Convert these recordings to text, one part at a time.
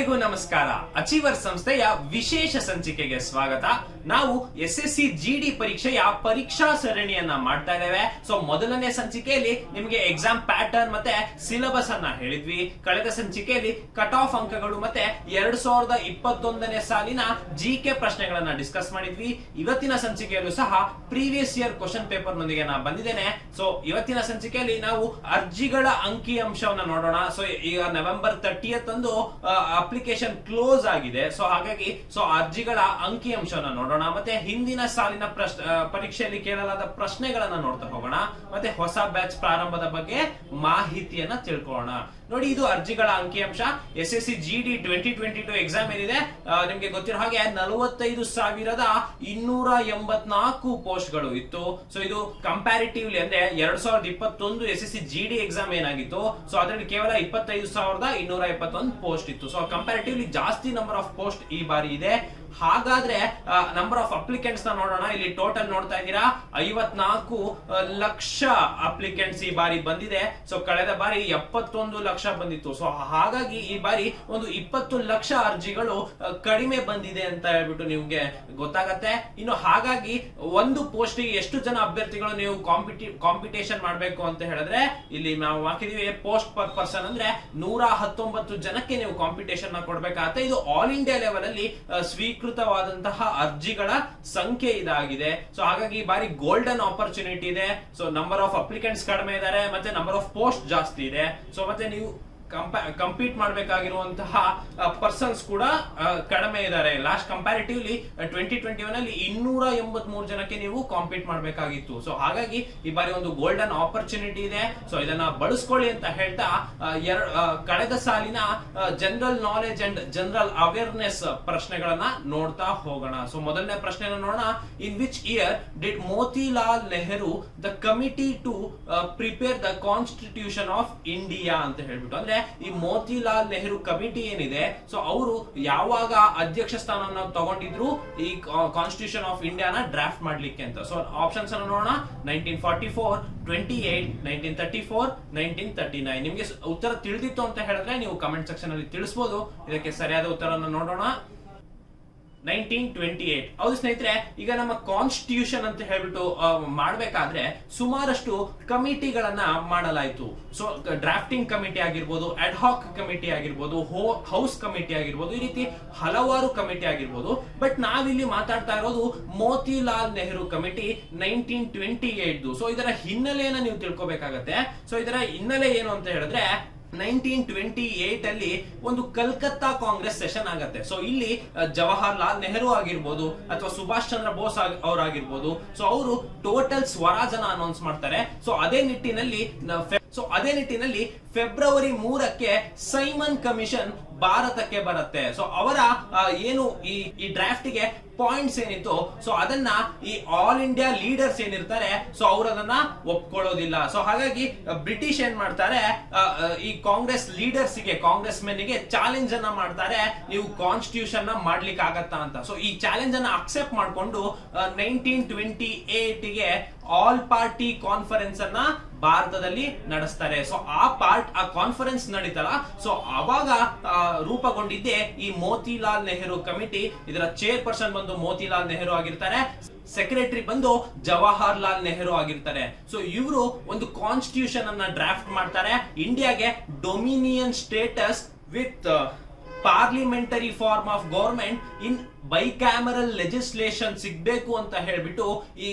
ಎಲ್ಲರಿಗೂ ನಮಸ್ಕಾರ. ಅಚೀವರ್ ಸಂಸ್ಥೆಯ ವಿಶೇಷ ಸಂಚಿಕೆಗೆ ಸ್ವಾಗತ. ನಾವು SSC GD ಪರೀಕ್ಷೆಯ ಪರೀಕ್ಷಾ ಸರಣಿಯನ್ನ ಮಾಡ್ತಾ ಇದ್ದೇವೆ. ಸೊ ಮೊದಲನೇ ಸಂಚಿಕೆಯಲ್ಲಿ ನಿಮಗೆ ಎಕ್ಸಾಮ್ ಪ್ಯಾಟರ್ನ್ ಮತ್ತೆ ಸಿಲೆಬಸ್ ಅನ್ನ ಹೇಳಿದ್ವಿ. ಕಳೆದ ಸಂಚಿಕೆಯಲ್ಲಿ ಕಟ್ ಆಫ್ ಅಂಕಗಳು ಮತ್ತೆ 2021ನೇ ಸಾಲಿನ GK ಪ್ರಶ್ನೆಗಳನ್ನ ಡಿಸ್ಕಸ್ ಮಾಡಿದ್ವಿ. ಇವತ್ತಿನ ಸಂಚಿಕೆಯಲ್ಲೂ ಸಹ ಪ್ರೀವಿಯಸ್ ಇಯರ್ ಕ್ವಶನ್ ಪೇಪರ್ ನೊಂದಿಗೆ ನಾನು ಬಂದಿದ್ದೇನೆ. ಸೊ ಇವತ್ತಿನ ಸಂಚಿಕೆಯಲ್ಲಿ ನಾವು ಅರ್ಜಿಗಳ ಅಂಕಿ ಅಂಶವನ್ನ ನೋಡೋಣ. ಸೊ ಈಗ ನವೆಂಬರ್ 30th ಅಂದು ಅಪ್ಲಿಕೇಶನ್ ಕ್ಲೋಸ್ ಆಗಿದೆ. ಸೊ ಹಾಗಾಗಿ ಅರ್ಜಿಗಳ ಅಂಕಿ ಅಂಶವನ್ನ ನೋಡೋಣ, ಮತ್ತೆ ಹಿಂದಿನ ಸಾಲಿನ ಪರೀಕ್ಷೆಯಲ್ಲಿ ಕೇಳಲಾದ ಪ್ರಶ್ನೆಗಳನ್ನ ನೋಡ್ತಾ ಹೋಗೋಣ, ಮತ್ತೆ ಹೊಸ ಬ್ಯಾಚ್ ಪ್ರಾರಂಭದ ಬಗ್ಗೆ ಮಾಹಿತಿಯನ್ನ ತಿಳ್ಕೊಳ್ಳೋಣ. ನೋಡಿ, ಇದು ಅರ್ಜಿಗಳ ಅಂಕಿಅಂಶ. SSC GD 2022 ಎಕ್ಸಾಮ್ ಏನಿದೆ ನಿಮ್ಗೆ ಗೊತ್ತಿರೋ ಹಾಗೆ 45,284 ಪೋಸ್ಟ್ ಗಳು ಇತ್ತು. ಸೊ ಇದು ಕಂಪ್ಯಾರಿಟಿವ್ಲಿ ಅಂದ್ರೆ 2021 SSC GD ಎಕ್ಸಾಮ್ ಏನಾಗಿತ್ತು, ಸೊ ಅದರಲ್ಲಿ ಕೇವಲ 25,221 ಪೋಸ್ಟ್ ಇತ್ತು. ಸೊ ಕಂಪ್ಯಾರಿಟಿವ್ಲಿ ಜಾಸ್ತಿ ನಂಬರ್ ಆಫ್ ಪೋಸ್ಟ್ ಈ ಬಾರಿ ಇದೆ. ಹಾಗಾದ್ರೆ ನಂಬರ್ ಆಫ್ ಅಪ್ಲಿಕೆಂಟ್ಸ್ ನ ನೋಡೋಣ. ಇಲ್ಲಿ ಟೋಟಲ್ ನೋಡ್ತಾ ಇದ್ದೀರಾ 54 ಲಕ್ಷ ಅಪ್ಲಿಕೆಂಟ್ಸ್ ಈ ಬಾರಿ ಬಂದಿದೆ. ಸೊ ಕಳೆದ ಬಾರಿ 71 ಲಕ್ಷ ಬಂದಿತ್ತು. ಸೊ ಹಾಗಾಗಿ ಈ ಬಾರಿ ಒಂದು 20 ಲಕ್ಷ ಅರ್ಜಿಗಳು ಕಡಿಮೆ ಬಂದಿದೆ ಅಂತ ಹೇಳ್ಬಿಟ್ಟು ನಿಮ್ಗೆ ಗೊತ್ತಾಗತ್ತೆ. ಇನ್ನು ಹಾಗಾಗಿ ಒಂದು ಪೋಸ್ಟ್ ಎಷ್ಟು ಜನ ಅಭ್ಯರ್ಥಿಗಳು ನೀವು ಕಾಂಪಿಟೇಷನ್ ಮಾಡಬೇಕು ಅಂತ ಹೇಳಿದ್ರೆ, ಇಲ್ಲಿ ನಾವು ಹಾಕಿದೀವಿ ಪೋಸ್ಟ್ ಪರ್ ಪರ್ಸನ್ ಅಂದ್ರೆ 119 ಜನಕ್ಕೆ ನೀವು ಕಾಂಪಿಟೇಷನ್ ನ ಕೊಡ್ಬೇಕಾಗತ್ತೆ. ಇದು ಆಲ್ ಇಂಡಿಯಾ ಲೆವೆಲ್ ಅಲ್ಲಿ ಸ್ವೀಕೃತವಾದಂತಹ ಅರ್ಜಿಗಳ ಸಂಖ್ಯೆ ಇದಾಗಿದೆ. ಸೊ ಹಾಗಾಗಿ ಈ ಬಾರಿ ಗೋಲ್ಡನ್ ಆಪರ್ಚುನಿಟಿ ಇದೆ. ಸೊ ನಂಬರ್ ಆಫ್ ಅಪ್ಲಿಕೆಂಟ್ಸ್ ಕಡಿಮೆ ಇದ್ದಾರೆ, ಮತ್ತೆ ನಂಬರ್ ಆಫ್ ಪೋಸ್ಟ್ ಜಾಸ್ತಿ ಇದೆ. ಸೊ ಮತ್ತೆ ನೀವು ಕಂಪೀಟ್ ಮಾಡಬೇಕಾಗಿರುವಂತಹ ಪರ್ಸನ್ಸ್ ಕೂಡ ಕಡಿಮೆ ಇದ್ದಾರೆ. ಲಾಸ್ಟ್ ಕಂಪ್ಯಾರಿಟಿವ್ಲಿ 2021 ಅಲ್ಲಿ 283 ಜನಕ್ಕೆ ನೀವು ಕಾಂಪೀಟ್ ಮಾಡಬೇಕಾಗಿತ್ತು. ಸೊ ಹಾಗಾಗಿ ಈ ಬಾರಿ ಒಂದು ಗೋಲ್ಡನ್ ಆಪರ್ಚುನಿಟಿ ಇದೆ. ಸೊ ಇದನ್ನ ಬಳಸ್ಕೊಳ್ಳಿ ಅಂತ ಹೇಳ್ತಾ ಕಳೆದ ಸಾಲಿನ general knowledge and general awareness ಪ್ರಶ್ನೆಗಳನ್ನ ನೋಡ್ತಾ ಹೋಗೋಣ. ಸೊ ಮೊದಲನೇ ಪ್ರಶ್ನೆ ನೋಡೋಣ. In which year did Motilal Nehru the committee to prepare the constitution of India ಅಂತ ಹೇಳ್ಬಿಟ್ಟು, ಅಂದ್ರೆ ಈ ಮೋತಿಲಾಲ್ ನೆಹರು ಕಮಿಟಿ ಏನಿದೆ, ಸೊ ಅವರು ಯಾವಾಗ ಅಧ್ಯಕ್ಷ ಸ್ಥಾನವನ್ನು ತಗೊಂಡಿದ್ರು ಈ ಕಾನ್ಸ್ಟಿಟ್ಯೂಷನ್ ಆಫ್ ಇಂಡಿಯಾನ ಡ್ರಾಫ್ಟ್ ಮಾಡ್ಲಿಕ್ಕೆ ಅಂತ. ಸೊ ಆಪ್ಷನ್ಸ್ ಅನ್ನು ನೋಡೋಣ. 1944, 28, 1934, 1939. ನಿಮ್ಗೆ ಉತ್ತರ ತಿಳಿದಿತ್ತು ಅಂತ ಹೇಳಿದ್ರೆ ನೀವು ಕಮೆಂಟ್ ಸೆಕ್ಷನ್ ಅಲ್ಲಿ ತಿಳಿಸಬಹುದು. ಇದಕ್ಕೆ ಸರಿಯಾದ ಉತ್ತರವನ್ನು ನೋಡೋಣ. 1928. ಹೌದು ಸ್ನೇಹಿತರೆ, ಈಗ ನಮ್ಮ ಕಾನ್ಸ್ಟಿಟ್ಯೂಷನ್ ಅಂತ ಹೇಳ್ಬಿಟ್ಟು ಮಾಡಬೇಕಾದ್ರೆ ಸುಮಾರಷ್ಟು ಕಮಿಟಿಗಳನ್ನ ಮಾಡಲಾಯಿತು. ಸೊ ಡ್ರಾಫ್ಟಿಂಗ್ ಕಮಿಟಿ ಆಗಿರ್ಬೋದು, ಅಡ್ ಹಾಕ್ ಕಮಿಟಿ ಆಗಿರ್ಬೋದು, ಹೌಸ್ ಕಮಿಟಿ ಆಗಿರ್ಬೋದು, ಈ ರೀತಿ ಹಲವಾರು ಕಮಿಟಿ ಆಗಿರ್ಬೋದು. ಬಟ್ ನಾವಿಲ್ಲಿ ಮಾತಾಡ್ತಾ ಇರೋದು ಮೋತಿಲಾಲ್ ನೆಹರು ಕಮಿಟಿ 1928. ಸೊ ಇದರ ಹಿನ್ನೆಲೆಯನ್ನ ನೀವು ತಿಳ್ಕೊಬೇಕಾಗತ್ತೆ. ಸೊ ಇದರ ಹಿನ್ನೆಲೆ ಏನು ಅಂತ ಹೇಳಿದ್ರೆ, 1928 ಅಲ್ಲಿ ಒಂದು ಕಲ್ಕತ್ತಾ ಕಾಂಗ್ರೆಸ್ ಸೆಷನ್ ಆಗತ್ತೆ. ಸೊ ಇಲ್ಲಿ ಜವಾಹರ್ಲಾಲ್ ನೆಹರು ಆಗಿರ್ಬೋದು ಅಥವಾ ಸುಭಾಷ್ ಚಂದ್ರ ಬೋಸ್ ಅವರಾಗಿರ್ಬೋದು, ಸೊ ಅವರು ಟೋಟಲ್ ಸ್ವರಾಜನ ಅನೌನ್ಸ್ ಮಾಡ್ತಾರೆ. ಸೊ ಅದೇ ನಿಟ್ಟಿನಲ್ಲಿ ಫೆಬ್ರವರಿ 3ಕ್ಕೆ ಸೈಮನ್ ಕಮಿಷನ್ ಭಾರತಕ್ಕೆ ಬರುತ್ತೆ. ಸೊ ಅವರ ಏನು ಈ ಡ್ರಾಫ್ಟ್ ಗೆ ಪಾಯಿಂಟ್ಸ್ ಏನಿತ್ತು, ಸೊ ಅದನ್ನ ಈ ಆಲ್ ಇಂಡಿಯಾ ಲೀಡರ್ಸ್ ಏನಿರ್ತಾರೆ, ಸೊ ಅವರು ಅದನ್ನ ಒಪ್ಕೊಳ್ಳೋದಿಲ್ಲ. ಸೊ ಹಾಗಾಗಿ ಬ್ರಿಟಿಷ್ ಏನ್ ಮಾಡ್ತಾರೆ, ಈ ಕಾಂಗ್ರೆಸ್ ಲೀಡರ್ಸ್ ಗೆ, ಕಾಂಗ್ರೆಸ್ ಮೆನ್ಗೆ ಚಾಲೆಂಜ್ ಅನ್ನ ಮಾಡ್ತಾರೆ, ನೀವು ಕಾನ್ಸ್ಟಿಟ್ಯೂಷನ್ ನ ಮಾಡ್ಲಿಕ್ಕೆ ಆಗತ್ತಾ ಅಂತ. ಸೊ ಈ ಚಾಲೆಂಜ್ ಅನ್ನ ಅಕ್ಸೆಪ್ಟ್ ಮಾಡ್ಕೊಂಡು 1928 ಗೆ ಆಲ್ ಪಾರ್ಟಿ ಕಾನ್ಫರೆನ್ಸ್ ಅನ್ನ ಭಾರತದಲ್ಲಿ ನಡೆಸ್ತಾರೆ. ಸೊ ಆ ಕಾನ್ಫರೆನ್ಸ್ ನಡೀತಲ್ಲ, ಸೊ ಅವಾಗ ರೂಪುಗೊಂಡಿದ್ದೆ ಈ ಮೋತಿಲಾಲ್ ನೆಹರು ಕಮಿಟಿ. ಇದರ ಚೇರ್ಪರ್ಸನ್ ಬಂದು ಮೋತಿಲಾಲ್ ನೆಹರು ಆಗಿರ್ತಾರೆ, ಸೆಕ್ರೆಟರಿ ಬಂದು ಜವಾಹರ್ಲಾಲ್ ನೆಹರು ಆಗಿರ್ತಾರೆ. ಸೊ ಇವರು ಒಂದು ಕಾನ್ಸ್ಟಿಟ್ಯೂಷನ್ ಅನ್ನ ಡ್ರಾಫ್ಟ್ ಮಾಡ್ತಾರೆ. ಇಂಡಿಯಾಗೆ dominion status with parliamentary form of government in bicameral legislation ಸಿಗ್ಬೇಕು ಅಂತ ಹೇಳ್ಬಿಟ್ಟು ಈ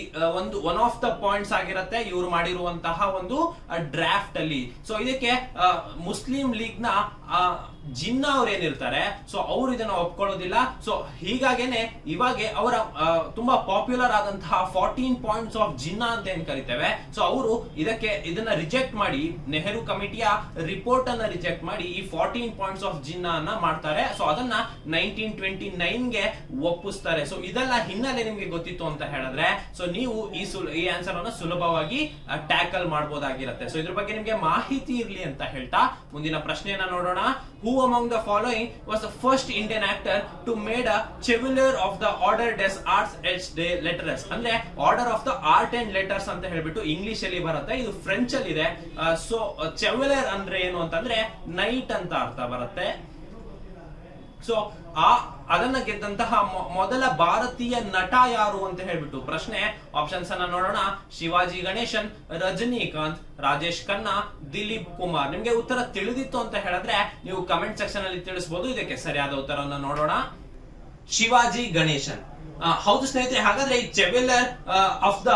ಒನ್ ಆಫ್ ದ ಪಾಯಿಂಟ್ಸ್ ಆಗಿರುತ್ತೆ ಇವರು ಮಾಡಿರುವಂತಹ ಒಂದು ಡ್ರಾಫ್ಟ್ ಅಲ್ಲಿ. ಸೊ ಇದಕ್ಕೆ ಮುಸ್ಲಿಂ ಲೀಗ್ ನ ಜಿನ್ನಾ ಅವ್ರು ಏನಿರ್ತಾರೆ, ಸೊ ಅವರು ಇದನ್ನ ಒಪ್ಕೊಳ್ಳೋದಿಲ್ಲ. ಸೊ ಹೀಗಾಗೇನೆ ಇವಾಗ ಅವರ ತುಂಬಾ ಪಾಪ್ಯುಲರ್ ಆದಂತಹ 14 ಪಾಯಿಂಟ್ಸ್ ಆಫ್ ಜಿನ್ನಾ ಅಂತ ಏನ್ ಕರಿತೇವೆ, ಸೊ ಅವರು ಇದನ್ನ ರಿಜೆಕ್ಟ್ ಮಾಡಿ, ನೆಹರು ಕಮಿಟಿಯ ರಿಪೋರ್ಟ್ ಅನ್ನ ರಿಜೆಕ್ಟ್ ಮಾಡಿ ಈ 14 ಪಾಯಿಂಟ್ಸ್ ಆಫ್ ಜಿನ್ನಾ ಅನ್ನ ಮಾಡ್ತಾರೆ. ಸೊ ಅದನ್ನ 1929ಗೆ ಒಪ್ಪಿಸ್ತಾರೆ. ಸೊ ಇದೆಲ್ಲ ಹಿನ್ನೆಲೆ ನಿಮ್ಗೆ ಗೊತ್ತಿತ್ತು ಅಂತ ಹೇಳಿದ್ರೆ, ಸೊ ನೀವು ಈ ಆನ್ಸರ್ ಅನ್ನ ಸುಲಭವಾಗಿ ಟ್ಯಾಕಲ್ ಮಾಡಬಹುದಾಗಿರುತ್ತೆ. ಸೊ ಇದ್ರ ಬಗ್ಗೆ ನಿಮ್ಗೆ ಮಾಹಿತಿ ಇರ್ಲಿ ಅಂತ ಹೇಳ್ತಾ ಮುಂದಿನ ಪ್ರಶ್ನೆಯನ್ನ ನೋಡೋಣ. Who among the following was the first Indian actor to made a Chevalier of the Order des Arts et des Lettres? ಅಂದ್ರೆ order of the art and letters ಅಂತ ಹೇಳ್ಬಿಟ್ಟು ಇಂಗ್ಲಿಷ್ ಅಲ್ಲಿ ಬರುತ್ತೆ, ಇದು ಫ್ರೆಂಚ್ ಅಲ್ಲಿ ಇದೆ. ಸೊ ಚೆವಲಿಯರ್ ಅಂದ್ರೆ ಏನು ಅಂತಂದ್ರೆ ನೈಟ್ ಅಂತ ಅರ್ಥ ಬರುತ್ತೆ. ಸೊ ಅದನ್ನ ಗೆದ್ದಂತಹ ಮೊದಲ ಭಾರತೀಯ ನಟ ಯಾರು ಅಂತ ಹೇಳ್ಬಿಟ್ಟು ಪ್ರಶ್ನೆ. ಆಪ್ಷನ್ಸ್ ಅನ್ನ ನೋಡೋಣ. ಶಿವಾಜಿ ಗಣೇಶನ್, ರಜನಿಕಾಂತ್, ರಾಜೇಶ್ ಖನ್ನಾ, ದಿಲೀಪ್ ಕುಮಾರ್. ನಿಮ್ಗೆ ಉತ್ತರ ತಿಳಿದಿತ್ತು ಅಂತ ಹೇಳಿದ್ರೆ ನೀವು ಕಮೆಂಟ್ ಸೆಕ್ಷನ್ ಅಲ್ಲಿ ತಿಳಿಸಬಹುದು. ಇದಕ್ಕೆ ಸರಿಯಾದ ಉತ್ತರವನ್ನು ನೋಡೋಣ. ಶಿವಾಜಿ ಗಣೇಶನ್. ಹೌದು ಸ್ನೇಹಿತರೆ, ಹಾಗಾದ್ರೆ ಈ chevalier of the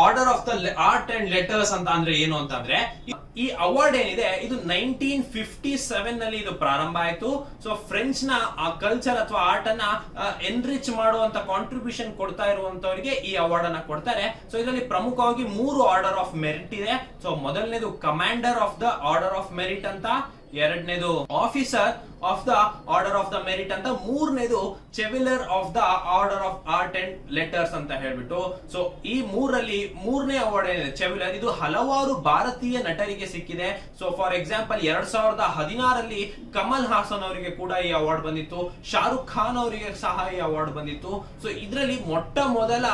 order of the art and letters ಅಂತ ಅಂದ್ರೆ ಏನು ಅಂತಂದ್ರೆ, ಈ ಅವಾರ್ಡ್ ಏನಿದೆ ಇದು 1957 ನಲ್ಲಿ ಇದು ಪ್ರಾರಂಭ ಆಯ್ತು. ಸೊ ಫ್ರೆಂಚ್ ನ ಕಲ್ಚರ್ ಅಥವಾ ಆರ್ಟ್ ಅನ್ನ ಎನ್ರಿಚ್ ಮಾಡುವಂತ ಕಾಂಟ್ರಿಬ್ಯೂಷನ್ ಕೊಡ್ತಾ ಇರುವಂತವರಿಗೆ ಈ ಅವಾರ್ಡ್ ಅನ್ನ ಕೊಡ್ತಾರೆ. ಸೊ ಇದರಲ್ಲಿ ಪ್ರಮುಖವಾಗಿ 3 ಆರ್ಡರ್ ಆಫ್ ಮೆರಿಟ್ ಇದೆ. ಸೊ ಮೊದಲನೇದು commander of the order of merit ಅಂತ, ಎರಡನೇದು officer of the order of the merit ಅಂತ, ಮೂರನೇದು chevalier of the order of art and letters ಅಂತ ಹೇಳ್ಬಿಟ್ಟು. ಸೊ ಈ ಮೂರನೇ ಅವಾರ್ಡ್ ಏನಿದೆ ಚೆವಿಲರ್, ಇದು ಹಲವಾರು ಭಾರತೀಯ ನಟರಿಗೆ ಸಿಕ್ಕಿದೆ. ಸೊ ಫಾರ್ ಎಕ್ಸಾಂಪಲ್ 2016ರಲ್ಲಿ ಕಮಲ್ ಹಾಸನ್ ಅವರಿಗೆ ಕೂಡ ಈ ಅವಾರ್ಡ್ ಬಂದಿತ್ತು, ಶಾರುಖ್ ಖಾನ್ ಅವರಿಗೆ ಸಹ ಈ ಅವಾರ್ಡ್ ಬಂದಿತ್ತು. ಸೊ ಇದರಲ್ಲಿ ಮೊಟ್ಟ ಮೊದಲ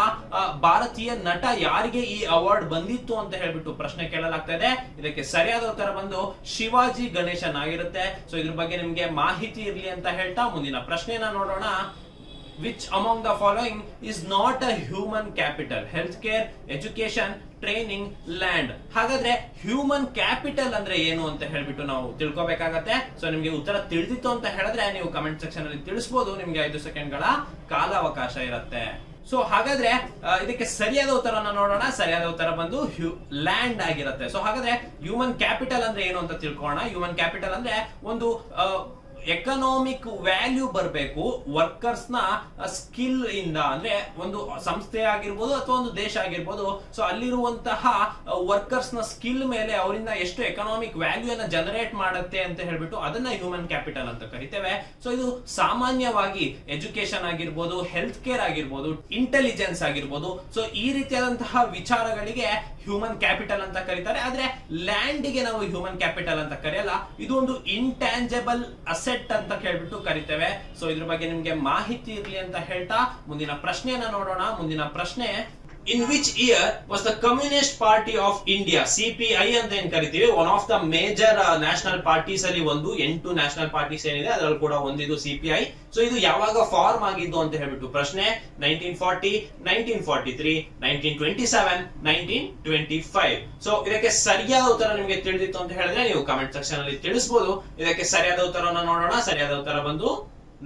ಭಾರತೀಯ ನಟ ಯಾರಿಗೆ ಈ ಅವಾರ್ಡ್ ಬಂದಿತ್ತು ಅಂತ ಹೇಳ್ಬಿಟ್ಟು ಪ್ರಶ್ನೆ ಕೇಳಲಾಗ್ತಾ ಇದೆ. ಇದಕ್ಕೆ ಸರಿಯಾದ ಉತ್ತರ ಬಂದು ಶಿವಾಜಿ ಗಣೇಶನ್ ಆಗಿರುತ್ತೆ. ಸೊ ಇದ್ರ ಬಗ್ಗೆ ನಿಮ್ಗೆ ಮಾಹಿತಿ ಇರಲಿ ಅಂತ ಹೇಳ್ತಾ ಮುಂದಿನ ಪ್ರಶ್ನೆಯನ್ನ ನೋಡೋಣ. Which among the following is not a human capital? Health care, education, training, land. ಹಾಗಾದ್ರೆ ಹ್ಯೂಮನ್ ಕ್ಯಾಪಿಟಲ್ ಅಂದ್ರೆ ಏನು ಅಂತ ಹೇಳ್ಬಿಟ್ಟು ನಾವು ತಿಳ್ಕೊಬೇಕಾಗತ್ತೆ. ಸೊ ನಿಮ್ಗೆ ಉತ್ತರ ತಿಳಿದಿತ್ತು ಅಂತ ಹೇಳಿದ್ರೆ ನೀವು ಕಮೆಂಟ್ ಸೆಕ್ಷನ್ ಅಲ್ಲಿ ತಿಳಿಸಬಹುದು. ನಿಮ್ಗೆ 5 ಸೆಕೆಂಡ್ಗಳ ಕಾಲಾವಕಾಶ ಇರುತ್ತೆ. ಸೊ ಹಾಗಾದ್ರೆ ಇದಕ್ಕೆ ಸರಿಯಾದ ಉತ್ತರವನ್ನು ನೋಡೋಣ. ಸರಿಯಾದ ಉತ್ತರ ಬಂದು ಲ್ಯಾಂಡ್ ಆಗಿರುತ್ತೆ. ಸೊ ಹಾಗಾದ್ರೆ ಹ್ಯೂಮನ್ ಕ್ಯಾಪಿಟಲ್ ಅಂದ್ರೆ ಏನು ಅಂತ ತಿಳ್ಕೊಳ್ಳೋಣ. ಹ್ಯೂಮನ್ ಕ್ಯಾಪಿಟಲ್ ಅಂದ್ರೆ ಒಂದು ಎಕನಾಮಿಕ್ ವ್ಯಾಲ್ಯೂ ಬರಬೇಕು ವರ್ಕರ್ಸ್ ನ ಸ್ಕಿಲ್ ಇಂದ, ಅಂದ್ರೆ ಒಂದು ಸಂಸ್ಥೆ ಆಗಿರ್ಬೋದು ಅಥವಾ ಒಂದು ದೇಶ ಆಗಿರ್ಬೋದು. ಸೊ ಅಲ್ಲಿರುವಂತಹ ವರ್ಕರ್ಸ್ ನ ಸ್ಕಿಲ್ ಮೇಲೆ ಅವರಿಂದ ಎಷ್ಟು ಎಕನಾಮಿಕ್ ವ್ಯಾಲ್ಯೂ ಅನ್ನ ಜನರೇಟ್ ಮಾಡುತ್ತೆ ಅಂತ ಹೇಳ್ಬಿಟ್ಟು ಅದನ್ನ ಹ್ಯೂಮನ್ ಕ್ಯಾಪಿಟಲ್ ಅಂತ ಕರಿತೇವೆ. ಸೊ ಇದು ಸಾಮಾನ್ಯವಾಗಿ ಎಜುಕೇಶನ್ ಆಗಿರ್ಬೋದು, ಹೆಲ್ತ್ ಕೇರ್ ಆಗಿರ್ಬೋದು, ಇಂಟೆಲಿಜೆನ್ಸ್ ಆಗಿರ್ಬೋದು. ಸೊ ಈ ರೀತಿಯಾದಂತಹ ವಿಚಾರಗಳಿಗೆ ಹ್ಯೂಮನ್ ಕ್ಯಾಪಿಟಲ್ ಅಂತ ಕರೀತಾರೆ. ಆದ್ರೆ ಲ್ಯಾಂಡ್ ಗೆ ನಾವು ಹ್ಯೂಮನ್ ಕ್ಯಾಪಿಟಲ್ ಅಂತ ಕರೆಯಲ್ಲ. ಇದು ಒಂದು ಇಂಟ್ಯಾಂಜಬಲ್ ಅಸೆಟ್ ಅಂತ ಹೇಳ್ಬಿಟ್ಟು ಕರಿತೇವೆ. ಸೊ ಇದ್ರ ಬಗ್ಗೆ ನಿಮ್ಗೆ ಮಾಹಿತಿ ಇರಲಿ ಅಂತ ಹೇಳ್ತಾ ಮುಂದಿನ ಪ್ರಶ್ನೆಯನ್ನ ನೋಡೋಣ. ಮುಂದಿನ ಪ್ರಶ್ನೆ, ಇನ್ which year was the communist party of India, CPI ಅಂತ ಏನ್ ಕರಿತೀವಿ, one of the major national parties ಅಲ್ಲಿ ಒಂದು, 8 ನ್ಯಾಷನಲ್ ಪಾರ್ಟೀಸ್ ಏನಿದೆ ಅದರಲ್ಲಿ ಕೂಡ ಒಂದಿದು ಸಿಪಿಐ. ಸೊ ಇದು ಯಾವಾಗ ಫಾರ್ಮ್ ಆಗಿದ್ದು ಅಂತ ಹೇಳ್ಬಿಟ್ಟು ಪ್ರಶ್ನೆ. 1940, 1943, 1927, 1925. ಸೊ ಇದಕ್ಕೆ ಸರಿಯಾದ ಉತ್ತರ ನಿಮಗೆ ತಿಳಿದಿತ್ತು ಅಂತ ಹೇಳಿದ್ರೆ ನೀವು ಕಮೆಂಟ್ ಸೆಕ್ಷನ್ ಅಲ್ಲಿ ತಿಳಿಸಬಹುದು. ಇದಕ್ಕೆ ಸರಿಯಾದ ಉತ್ತರವನ್ನು ನೋಡೋಣ. ಸರಿಯಾದ ಉತ್ತರ ಬಂದು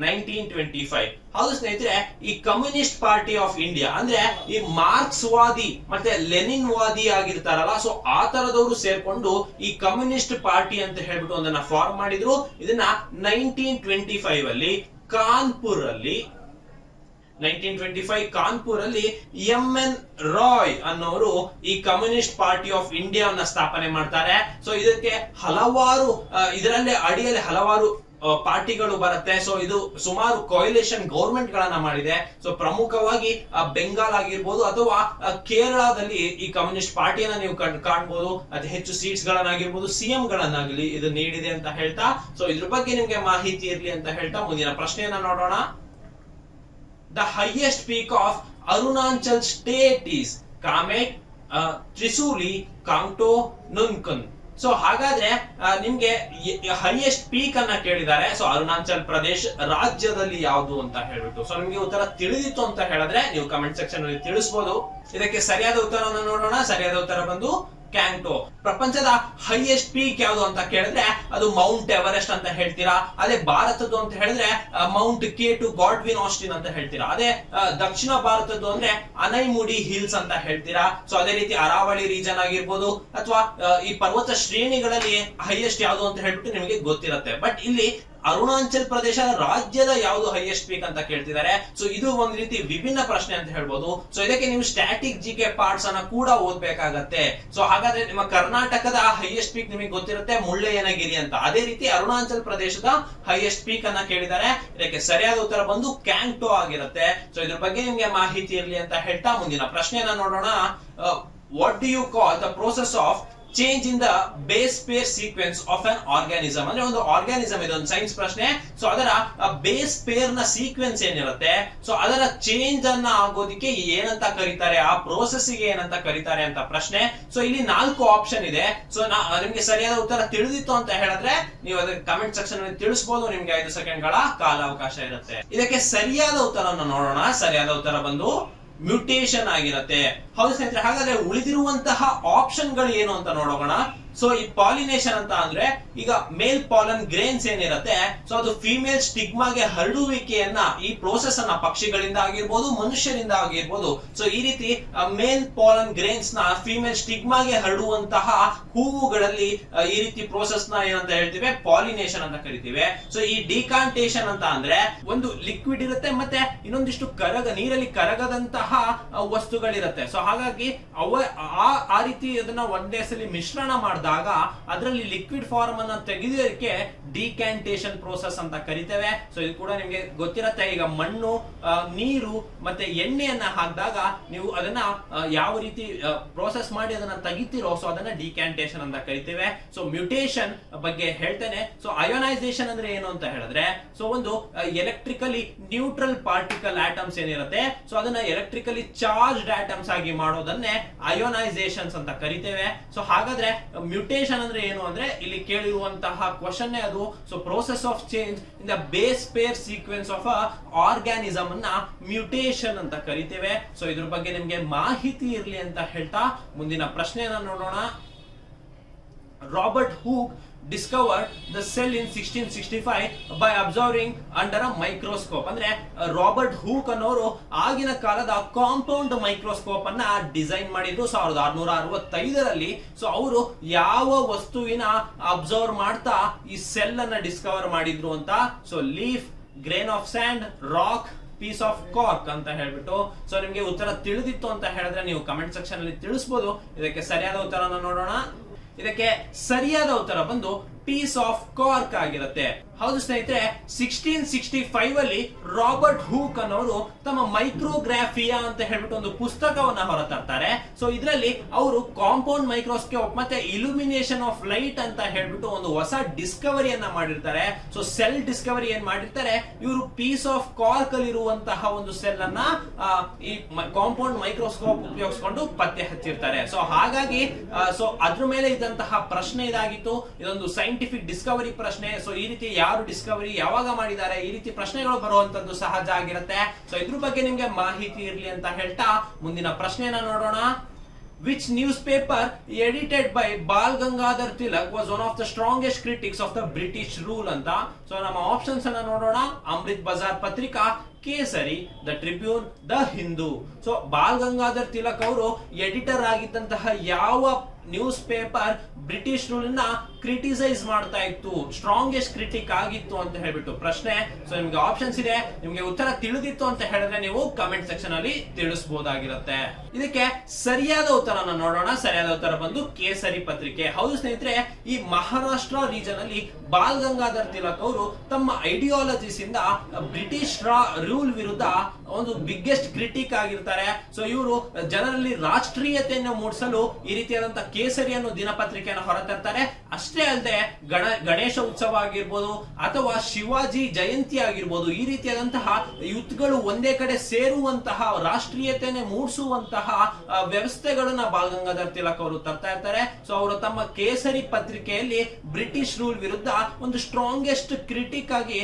1925. ಹೌದು ಸ್ನೇಹಿತರೆ, ಈ ಕಮ್ಯುನಿಸ್ಟ್ ಪಾರ್ಟಿ ಆಫ್ ಇಂಡಿಯಾ ಅಂದ್ರೆ ಈ ಮಾರ್ಕ್ಸ್ ವಾದಿ ಮತ್ತೆ ಲೆನಿನ್ ವಾದಿ ಆಗಿರ್ತಾರಲ್ಲ, ಸೊ ಆ ತರದವರು ಸೇರ್ಕೊಂಡು ಈ ಕಮ್ಯುನಿಸ್ಟ್ ಪಾರ್ಟಿ ಅಂತ ಹೇಳ್ಬಿಟ್ಟು ಒಂದನ್ನ ಫಾರ್ಮ್ ಮಾಡಿದ್ರು. ಇದನ್ನ 1925 ಅಲ್ಲಿ ಕಾನ್ಪುರ್ ಅಲ್ಲಿ 1925 ಕಾನ್ಪುರ್ ಅಲ್ಲಿ MN ರಾಯ್ ಅನ್ನೋರು ಈ ಕಮ್ಯುನಿಸ್ಟ್ ಪಾರ್ಟಿ ಆಫ್ ಇಂಡಿಯಾವನ್ನ ಸ್ಥಾಪನೆ ಮಾಡ್ತಾರೆ. ಸೊ ಇದಕ್ಕೆ ಹಲವಾರು ಇದರಲ್ಲೇ ಅಡಿಯಲ್ಲಿ ಹಲವಾರು ಪಾರ್ಟಿಗಳು ಬರುತ್ತೆ. ಸೊ ಇದು ಸುಮಾರು ಕೊಯಿಲೇಷನ್ ಗವರ್ಮೆಂಟ್ ಗಳನ್ನ ಮಾಡಿದೆ. ಸೊ ಪ್ರಮುಖವಾಗಿ ಬೆಂಗಾಲ್ ಆಗಿರ್ಬೋದು ಅಥವಾ ಕೇರಳದಲ್ಲಿ ಈ ಕಮ್ಯುನಿಸ್ಟ್ ಪಾರ್ಟಿಯನ್ನ ನೀವು ಕಾಣಬಹುದು. ಅತಿ ಹೆಚ್ಚು ಸೀಟ್ಸ್ ಗಳನ್ನಾಗಿರ್ಬೋದು, ಸಿಎಂ ಗಳನ್ನಾಗಲಿ ಇದು ನೀಡಿದೆ ಅಂತ ಹೇಳ್ತಾ, ಸೊ ಇದ್ರ ಬಗ್ಗೆ ನಿಮ್ಗೆ ಮಾಹಿತಿ ಇರ್ಲಿ ಅಂತ ಹೇಳ್ತಾ ಮುಂದಿನ ಪ್ರಶ್ನೆಯನ್ನ ನೋಡೋಣ. The highest peak of Arunachal state is Kamet, Trishuli, Kangto, Nunkun. So ಹಾಗಾದ್ರೆ ನಿಮ್ಗೆ ಹೈಯೆಸ್ಟ್ ಪೀಕ್ ಅನ್ನ ಕೇಳಿದ್ದಾರೆ. ಸೊ ಅರುಣಾಚಲ್ ಪ್ರದೇಶ್ ರಾಜ್ಯದಲ್ಲಿ ಯಾವುದು ಅಂತ ಹೇಳ್ಬಿಟ್ಟು. ಸೊ ನಿಮ್ಗೆ ಉತ್ತರ ತಿಳಿದಿತ್ತು ಅಂತ ಹೇಳಿದ್ರೆ ನೀವು ಕಮೆಂಟ್ ಸೆಕ್ಷನ್ ಅಲ್ಲಿ ತಿಳಿಸಬಹುದು. ಇದಕ್ಕೆ ಸರಿಯಾದ ಉತ್ತರವನ್ನು ನೋಡೋಣ. ಸರಿಯಾದ ಉತ್ತರ ಬಂದು ಕ್ಯಾಂಗ್ಟೋ. ಪ್ರಪಂಚದ ಹೈಯೆಸ್ಟ್ ಪೀಕ್ ಯಾವುದು ಅಂತ ಕೇಳಿದ್ರೆ ಅದು ಮೌಂಟ್ ಎವರೆಸ್ಟ್ ಅಂತ ಹೇಳ್ತೀರಾ. ಅದೇ ಭಾರತದ್ದು ಅಂತ ಹೇಳಿದ್ರೆ ಮೌಂಟ್ K2 ಗಾಡ್ವಿನ್ ಆಸ್ಟಿನ್ ಅಂತ ಹೇಳ್ತೀರಾ. ಅದೇ ದಕ್ಷಿಣ ಭಾರತದ್ದು ಅಂದ್ರೆ ಅನೈಮುಡಿ ಹಿಲ್ಸ್ ಅಂತ ಹೇಳ್ತೀರಾ. ಸೊ ಅದೇ ರೀತಿ ಅರಾವಳಿ ರೀಜನ್ ಆಗಿರ್ಬೋದು ಅಥವಾ ಈ ಪರ್ವತ ಶ್ರೇಣಿಗಳಲ್ಲಿ ಹೈಯೆಸ್ಟ್ ಯಾವುದು ಅಂತ ಹೇಳ್ಬಿಟ್ಟು ನಿಮಗೆ ಗೊತ್ತಿರುತ್ತೆ. ಬಟ್ ಇಲ್ಲಿ ಅರುಣಾಚಲ್ ಪ್ರದೇಶ ರಾಜ್ಯದ ಯಾವುದು ಹೈಯೆಸ್ಟ್ ಪೀಕ್ ಅಂತ ಕೇಳ್ತಿದ್ದಾರೆ. ಸೊ ಇದು ಒಂದ್ ರೀತಿ ವಿಭಿನ್ನ ಪ್ರಶ್ನೆ ಅಂತ ಹೇಳ್ಬೋದು. ಸೊ ಇದಕ್ಕೆ ನೀವು ಸ್ಟ್ಯಾಟಿಕ್ ಜಿಕೆ ಪಾರ್ಟ್ಸ್ ಅನ್ನ ಕೂಡ ಓದ್ಬೇಕಾಗತ್ತೆ. ಸೊ ಹಾಗಾದ್ರೆ ನಿಮ್ಮ ಕರ್ನಾಟಕದ ಹೈಯೆಸ್ಟ್ ಪೀಕ್ ನಿಮಗೆ ಗೊತ್ತಿರುತ್ತೆ, ಮುಳ್ಳಯ್ಯನಗಿರಿ ಅಂತ. ಅದೇ ರೀತಿ ಅರುಣಾಚಲ್ ಪ್ರದೇಶದ ಹೈಯೆಸ್ಟ್ ಪೀಕ್ ಅನ್ನ ಕೇಳಿದ್ದಾರೆ. ಇದಕ್ಕೆ ಸರಿಯಾದ ಉತ್ತರ ಬಂದು ಕ್ಯಾಂಗ್ಟೋ ಆಗಿರುತ್ತೆ. ಸೊ ಇದ್ರ ಬಗ್ಗೆ ನಿಮ್ಗೆ ಮಾಹಿತಿ ಇರಲಿ ಅಂತ ಹೇಳ್ತಾ ಮುಂದಿನ ಪ್ರಶ್ನೆಯನ್ನ ನೋಡೋಣ. What do you call the process of change in the base pair sequence of an organism. ಅಂದ್ರೆ ಒಂದು ಆರ್ಗಾನಿಸಮ್ ಇದೆ, ಒಂದು ಸೈನ್ಸ್ ಪ್ರಶ್ನೆ. ಸೊ ಅದರ ಬೇಸ್ ಪೇರ್ ನ ಸೀಕ್ವೆನ್ಸ್ ಏನಿರುತ್ತೆ, ಸೊ ಅದರ ಚೇಂಜ್ ಅನ್ನ ಆಗೋದಿಕ್ಕೆ ಏನಂತ ಕರೀತಾರೆ, ಆ ಪ್ರೋಸೆಸ್ ಗೆ ಏನಂತ ಕರೀತಾರೆ ಅಂತ ಪ್ರಶ್ನೆ. ಸೊ ಇಲ್ಲಿ 4 ಆಪ್ಷನ್ ಇದೆ. ಸೊ ನಿಮ್ಗೆ ಸರಿಯಾದ ಉತ್ತರ ತಿಳಿದಿತ್ತು ಅಂತ ಹೇಳಿದ್ರೆ ನೀವು ಅದಕ್ಕೆ ಕಮೆಂಟ್ ಸೆಕ್ಷನ್ ಅಲ್ಲಿ ತಿಳಿಸಬಹುದು. ನಿಮ್ಗೆ 5 ಸೆಕೆಂಡ್ಗಳ ಕಾಲಾವಕಾಶ ಇರುತ್ತೆ. ಇದಕ್ಕೆ ಸರಿಯಾದ ಉತ್ತರವನ್ನು ನೋಡೋಣ. ಸರಿಯಾದ ಉತ್ತರ ಬಂದು ಮ್ಯೂಟೇಷನ್ ಆಗಿರುತ್ತೆ. ಹೌದು ಸ್ನೇಹಿತರೆ, ಹಾಗಾದ್ರೆ ಉಳಿದಿರುವಂತಹ ಆಪ್ಷನ್ ಗಳು ಏನು ಅಂತ ನೋಡೋಣ. ಸೊ ಈ ಪಾಲಿನೇಷನ್ ಅಂತ ಅಂದ್ರೆ ಈಗ ಮೇಲ್ ಪಾಲನ್ ಗ್ರೇನ್ಸ್ ಏನಿರುತ್ತೆ, ಸೊ ಅದು ಫಿಮೇಲ್ ಸ್ಟಿಗ್ಮಾಗೆ ಹರಡುವಿಕೆಯನ್ನ, ಈ ಪ್ರೋಸೆಸ್ ಅನ್ನ ಪಕ್ಷಿಗಳಿಂದ ಆಗಿರ್ಬೋದು, ಮನುಷ್ಯರಿಂದ ಆಗಿರ್ಬೋದು, ಸೊ ಈ ರೀತಿ ಮೇಲ್ ಪಾಲನ್ ಗ್ರೇನ್ಸ್ ನ ಫಿಮೇಲ್ ಸ್ಟಿಗ್ಮಾಗೆ ಹರಡುವಂತಹ ಹೂವುಗಳಲ್ಲಿ ಈ ರೀತಿ ಪ್ರೋಸೆಸ್ ನ ಏನಂತ ಹೇಳ್ತೀವಿ, ಪಾಲಿನೇಷನ್ ಅಂತ ಕರಿತೀವಿ. ಸೊ ಈ ಡಿಕಾಂಟೇಷನ್ ಅಂತ ಅಂದ್ರೆ ಒಂದು ಲಿಕ್ವಿಡ್ ಇರುತ್ತೆ, ಮತ್ತೆ ಇನ್ನೊಂದಿಷ್ಟು ನೀರಲ್ಲಿ ಕರಗದಂತಹ ವಸ್ತುಗಳಿರುತ್ತೆ. ಸೊ ಹಾಗಾಗಿ ಆ ರೀತಿ ಅದನ್ನ ಒಂದೇ ಸಲ ಮಿಶ್ರಣ ಮಾಡಿದಾಗ ಅದರಲ್ಲಿ ಲಿಕ್ವಿಡ್ ಫಾರ್ಮ್ ಅನ್ನ ತೆಗೆಯೋದಕ್ಕೆ ಡಿಕ್ಯಾಂಟೇಷನ್ ಪ್ರೋಸೆಸ್ ಅಂತ ಕರಿತೇವೆ. ಸೊ ಇದು ಕೂಡ ನಿಮ್ಗೆ ಗೊತ್ತಿರುತ್ತೆ. ಈಗ ಮಣ್ಣು, ನೀರು ಮತ್ತೆ ಎಣ್ಣೆಯನ್ನ ಹಾಕಿದಾಗ ನೀವು ಅದನ್ನ ಯಾವ ರೀತಿ ಪ್ರೋಸೆಸ್ ಮಾಡಿ ಅದನ್ನ ತೆಗಿತೀರೋ, ಸೊ ಅದನ್ನ ಡಿಕ್ಯಾಂಟೇಷನ್ ಅಂತ ಕರಿತೇವೆ. ಸೊ ಮ್ಯೂಟೇಷನ್ ಬಗ್ಗೆ ಹೇಳ್ತೇನೆ. ಸೊ ಅಯೋನೈಸೇಷನ್ ಅಂದ್ರೆ ಏನು ಅಂತ ಹೇಳಿದ್ರೆ, ಸೊ ಒಂದು ಎಲೆಕ್ಟ್ರಿಕಲಿ ನ್ಯೂಟ್ರಲ್ ಪಾರ್ಟಿಕಲ್ ಆಟಮ್ಸ್ ಏನಿರುತ್ತೆ, ಸೊ ಅದನ್ನ ಎಲೆಕ್ಟ್ರಿಕಲಿ ಚಾರ್ಜ್ಡ್ ಆಟಮ್ಸ್ ಆಗಿ ಮಾಡೋದನ್ನೇ ಅಯೋನೈಸೇಷನ್ಸ್ ಅಂತ ಕರಿತೇವೆ. ಸೊ ಹಾಗಾದ್ರೆ ಮ್ಯೂಟೇಷನ್ ಅಂದ್ರೆ ಏನು ಅಂದ್ರೆ ಇಲ್ಲಿ ಕೇಳಿರುವಂತಹ ಕ್ವಶನ್ ಅದು. So process of change in the base pair sequence of organism ಅನ್ನ ಮ್ಯೂಟೇಷನ್ ಅಂತ ಕರಿತೇವೆ. ಸೊ ಇದ್ರ ಬಗ್ಗೆ ನಿಮ್ಗೆ ಮಾಹಿತಿ ಇರಲಿ ಅಂತ ಹೇಳ್ತಾ ಮುಂದಿನ ಪ್ರಶ್ನೆಯನ್ನ ನೋಡೋಣ. Robert hook discovered the cell in 1665 by observing under a microscope. ಅಂದ್ರೆ ರಾಬರ್ಟ್ ಹೂಕ್ ಅನ್ನೋರು ಆಗಿನ ಕಾಲದ ಕಾಂಪೌಂಡ್ ಮೈಕ್ರೋಸ್ಕೋಪ್ ಅನ್ನ ಡಿಸೈನ್ ಮಾಡಿದ್ರು 1665ರಲ್ಲಿ. ಸೊ ಅವರು ಯಾವ ವಸ್ತುವಿನ ಅಬ್ಸರ್ವ್ ಮಾಡ್ತಾ ಈ ಸೆಲ್ ಅನ್ನ ಡಿಸ್ಕವರ್ ಮಾಡಿದ್ರು ಅಂತ, so leaf, grain of sand, rock, piece of cork ಅಂತ ಹೇಳ್ಬಿಟ್ಟು. ಸೊ ನಿಮ್ಗೆ ಉತ್ತರ ತಿಳಿದಿತ್ತು ಅಂತ ಹೇಳಿದ್ರೆ ನೀವು ಕಮೆಂಟ್ ಸೆಕ್ಷನ್ ಅಲ್ಲಿ ತಿಳಿಸಬಹುದು. ಇದಕ್ಕೆ ಸರಿಯಾದ ಉತ್ತರನ ನೋಡೋಣ. ಇದಕ್ಕೆ ಸರಿಯಾದ ಉತ್ತರ ಬಂದು ಪೀಸ್ ಆಫ್ ಕಾರ್ಕ್ ಆಗಿರುತ್ತೆ. ಹೌದು ಸ್ನೇಹಿತರೆ, 1665 ಅಲ್ಲಿ ರಾಬರ್ಟ್ ಹೂಕ್ ಅನ್ನೋರು ತಮ್ಮ ಮೈಕ್ರೋಗ್ರಾಫಿಯಾ ಅಂತ ಹೇಳ್ಬಿಟ್ಟು ಒಂದು ಪುಸ್ತಕವನ್ನ ಹೊರತರ್ತಾರೆ. ಸೊ ಇದರಲ್ಲಿ ಅವರು ಕಾಂಪೌಂಡ್ ಮೈಕ್ರೋಸ್ಕೋಪ್ ಮತ್ತೆ ಇಲ್ಯುಮಿನೇಷನ್ ಆಫ್ ಲೈಟ್ ಅಂತ ಹೇಳ್ಬಿಟ್ಟು ಒಂದು ಹೊಸ ಡಿಸ್ಕವರಿಯನ್ನ ಮಾಡಿರ್ತಾರೆ. ಸೊ ಸೆಲ್ ಡಿಸ್ಕವರಿ ಏನ್ ಮಾಡಿರ್ತಾರೆ, ಇವರು ಪೀಸ್ ಆಫ್ ಕಾರ್ಕ್ ಅಲ್ಲಿ ಇರುವಂತಹ ಒಂದು ಸೆಲ್ ಅನ್ನ ಈ ಕಾಂಪೌಂಡ್ ಮೈಕ್ರೋಸ್ಕೋಪ್ ಉಪಯೋಗಿಸಿಕೊಂಡು ಪತ್ತೆ ಹಚ್ಚಿರ್ತಾರೆ. ಸೊ ಹಾಗಾಗಿ ಸೊ ಅದ್ರ ಮೇಲೆ ಇದ್ದಂತಹ ಪ್ರಶ್ನೆ ಇದಾಗಿತ್ತು. ಇದೊಂದು ಸೈಂಟಿಫಿಕ್ ಡಿಸ್ಕವರಿ ಪ್ರಶ್ನೆ. ಸೊ ಈ ರೀತಿ ಯಾರು ಡಿಸ್ಕವರಿ ಯಾವಾಗ ಮಾಡಿದ್ದಾರೆ, ಈ ರೀತಿ ಪ್ರಶ್ನೆಗಳು ಬರುವಂತದ್ದು ಸಹಜ ಆಗಿರುತ್ತೆ. ಸೊ ಇದ್ರ ಬಗ್ಗೆ ನಿಮ್ಗೆ ಮಾಹಿತಿ ಇರ್ಲಿ ಅಂತ ಹೇಳ್ತಾ ಮುಂದಿನ ಪ್ರಶ್ನೆಯನ್ನ ನೋಡೋಣ. Which newspaper edited by Bal Gangadhar Tilak was one of the strongest critics of the British rule ಅಂತ. ಸೊ ನಮ್ಮ ಆಪ್ಷನ್ಸ್ ಅನ್ನ ನೋಡೋಣ. ಅಮೃತ್ ಬಜಾರ್ ಪತ್ರಿಕಾ, ಕೇಸರಿ, the Tribune, the Hindu. So ball Gangadhar Tilak ಅವರು ಎಡಿಟರ್ ಆಗಿದ್ದಂತಹ ಯಾವ ನ್ಯೂಸ್ ಪೇಪರ್ ಬ್ರಿಟಿಷ್ ರೂಲ್ ನ ಕ್ರಿಟಿಸೈಸ್ ಮಾಡ್ತಾ ಇತ್ತು, ಸ್ಟ್ರಾಂಗೆಸ್ಟ್ ಕ್ರಿಟಿಕ್ ಆಗಿತ್ತು ಅಂತ ಹೇಳ್ಬಿಟ್ಟು ಪ್ರಶ್ನೆ. ಸೊ ನಿಮ್ಗೆ ಆಪ್ಷನ್ಸ್ ಇದೆ. ನಿಮ್ಗೆ ಉತ್ತರ ತಿಳಿದಿತ್ತು ಅಂತ ಹೇಳಿದ್ರೆ ನೀವು ಕಮೆಂಟ್ ಸೆಕ್ಷನ್ ಅಲ್ಲಿ ತಿಳಿಸಬಹುದಾಗಿರುತ್ತೆ. ಇದಕ್ಕೆ ಸರಿಯಾದ ಉತ್ತರನ ನೋಡೋಣ. ಸರಿಯಾದ ಉತ್ತರ ಬಂದು ಕೇಸರಿ ಪತ್ರಿಕೆ. ಹೌದು ಸ್ನೇಹಿತರೆ, ಈ ಮಹಾರಾಷ್ಟ್ರ ರೀಜನ್ ಅಲ್ಲಿ ಬಾಲ್ ಗಂಗಾಧರ್ ತಿಲಕ್ ಅವರು ತಮ್ಮ ಐಡಿಯಾಲಜೀಸ್ ಇಂದ ಬ್ರಿಟಿಷ್ ರೂಲ್ ವಿರುದ್ಧ ಒಂದು ಬಿಗ್ಗೆಸ್ಟ್ ಕ್ರಿಟಿಕ್ ಆಗಿರ್ತಾರೆ. ಸೊ ಇವರು ಜನರಲ್ಲಿ ರಾಷ್ಟ್ರೀಯತೆಯನ್ನು ಮೂಡಿಸಲು ಈ ರೀತಿಯಾದಂತಹ ಕೇಸರಿ ಅನ್ನೋ ದಿನಪತ್ರಿಕೆಯನ್ನು ಹೊರತರ್ತಾರೆ. ಅಷ್ಟೇ ಅಲ್ಲದೆ ಗಣೇಶ ಉತ್ಸವ ಆಗಿರ್ಬೋದು ಅಥವಾ ಶಿವಾಜಿ ಜಯಂತಿ ಆಗಿರ್ಬೋದು, ಈ ರೀತಿಯಾದಂತಹ ಯುತ್ಗಳು ಒಂದೇ ಕಡೆ ಸೇರುವಂತಹ, ರಾಷ್ಟ್ರೀಯತೆಯನ್ನು ಮೂಡಿಸುವಂತಹ ವ್ಯವಸ್ಥೆಗಳನ್ನ ಬಾಲ್ ಗಂಗಾಧರ್ ತಿಲಕ್ ಅವರು ತರ್ತಾ ಇರ್ತಾರೆ. ಸೊ ಅವರು ತಮ್ಮ ಕೇಸರಿ ಪತ್ರಿಕೆಯಲ್ಲಿ ಬ್ರಿಟಿಷ್ ರೂಲ್ ವಿರುದ್ಧ ಒಂದು ಸ್ಟ್ರಾಂಗೆಸ್ಟ್ ಕ್ರಿಟಿಕ್ ಆಗಿ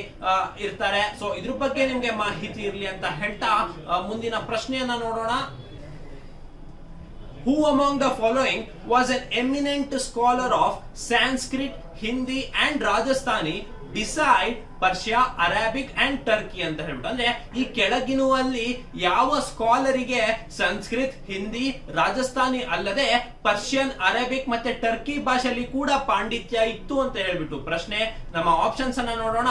ಇರ್ತಾರೆ. ಸೊ ಇದ್ರ ಬಗ್ಗೆ ನಿಮ್ಗೆ ಮಾಹಿತಿ ಇರ್ಲಿ ಅಂತ ಹೇಳ್ತಾ ಮುಂದಿನ ಪ್ರಶ್ನೆಯನ್ನ ನೋಡೋಣ. Who among the following was an eminent scholar of Sanskrit, Hindi and Rajasthani beside Persia, Arabic and Turkey ಅಂತ ಹೇಳ್ಬಿಟ್ಟು. ಅಂದ್ರೆ ಈ ಕೆಳಗಿನುವಲ್ಲಿ ಯಾವ ಸ್ಕಾಲರಿಗೆ ಸಂಸ್ಕೃತ್, ಹಿಂದಿ, ರಾಜಸ್ಥಾನಿ ಅಲ್ಲದೆ ಪರ್ಷಿಯನ್, ಅರೇಬಿಕ್ ಮತ್ತೆ ಟರ್ಕಿ ಭಾಷೆಯಲ್ಲಿ ಕೂಡ ಪಾಂಡಿತ್ಯ ಇತ್ತು ಅಂತ ಹೇಳ್ಬಿಟ್ಟು ಪ್ರಶ್ನೆ. ನಮ್ಮ ಆಪ್ಷನ್ಸ್ ಅನ್ನ ನೋಡೋಣ.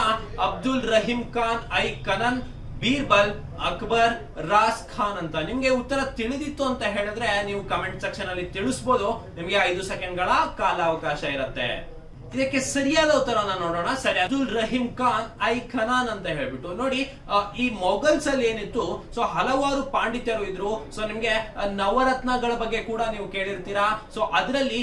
ಅಬ್ದುಲ್ ರಹೀಂ ಖಾನ್, ಐ ಕನನ್, ಬೀರ್ಬಲ್, ಅಕ್ಬರ್, ರಾಸ್ ಖಾನ್ ಅಂತ. ನಿಮ್ಗೆ ಉತ್ತರ ತಿಳಿದಿತ್ತು ಅಂತ ಹೇಳಿದ್ರೆ ನೀವು ಕಮೆಂಟ್ ಸೆಕ್ಷನ್ ಅಲ್ಲಿ ತಿಳಿಸಬಹುದು. ನಿಮ್ಗೆ 5 ಸೆಕೆಂಡ್ಗಳ ಕಾಲಾವಕಾಶ ಇರುತ್ತೆ. ಇದಕ್ಕೆ ಸರಿಯಾದ ಉತ್ತರವನ್ನ ನೋಡೋಣ. ಸರಿ, ಅಬ್ದುಲ್ ರಹೀಂ ಖಾನ್ ಐ ಖನಾನ್ ಅಂತ ಹೇಳ್ಬಿಟ್ಟು. ನೋಡಿ, ಈ ಮೊಘಲ್ಸ್ ಅಲ್ಲಿ ಏನಿತ್ತು, ಸೊ ಹಲವಾರು ಪಾಂಡಿತ್ಯರು ಇದ್ರು. ಸೊ ನಿಮ್ಗೆ ನವರತ್ನಗಳ ಬಗ್ಗೆ ಕೂಡ ನೀವು ಕೇಳಿರ್ತೀರಾ. ಸೊ ಅದರಲ್ಲಿ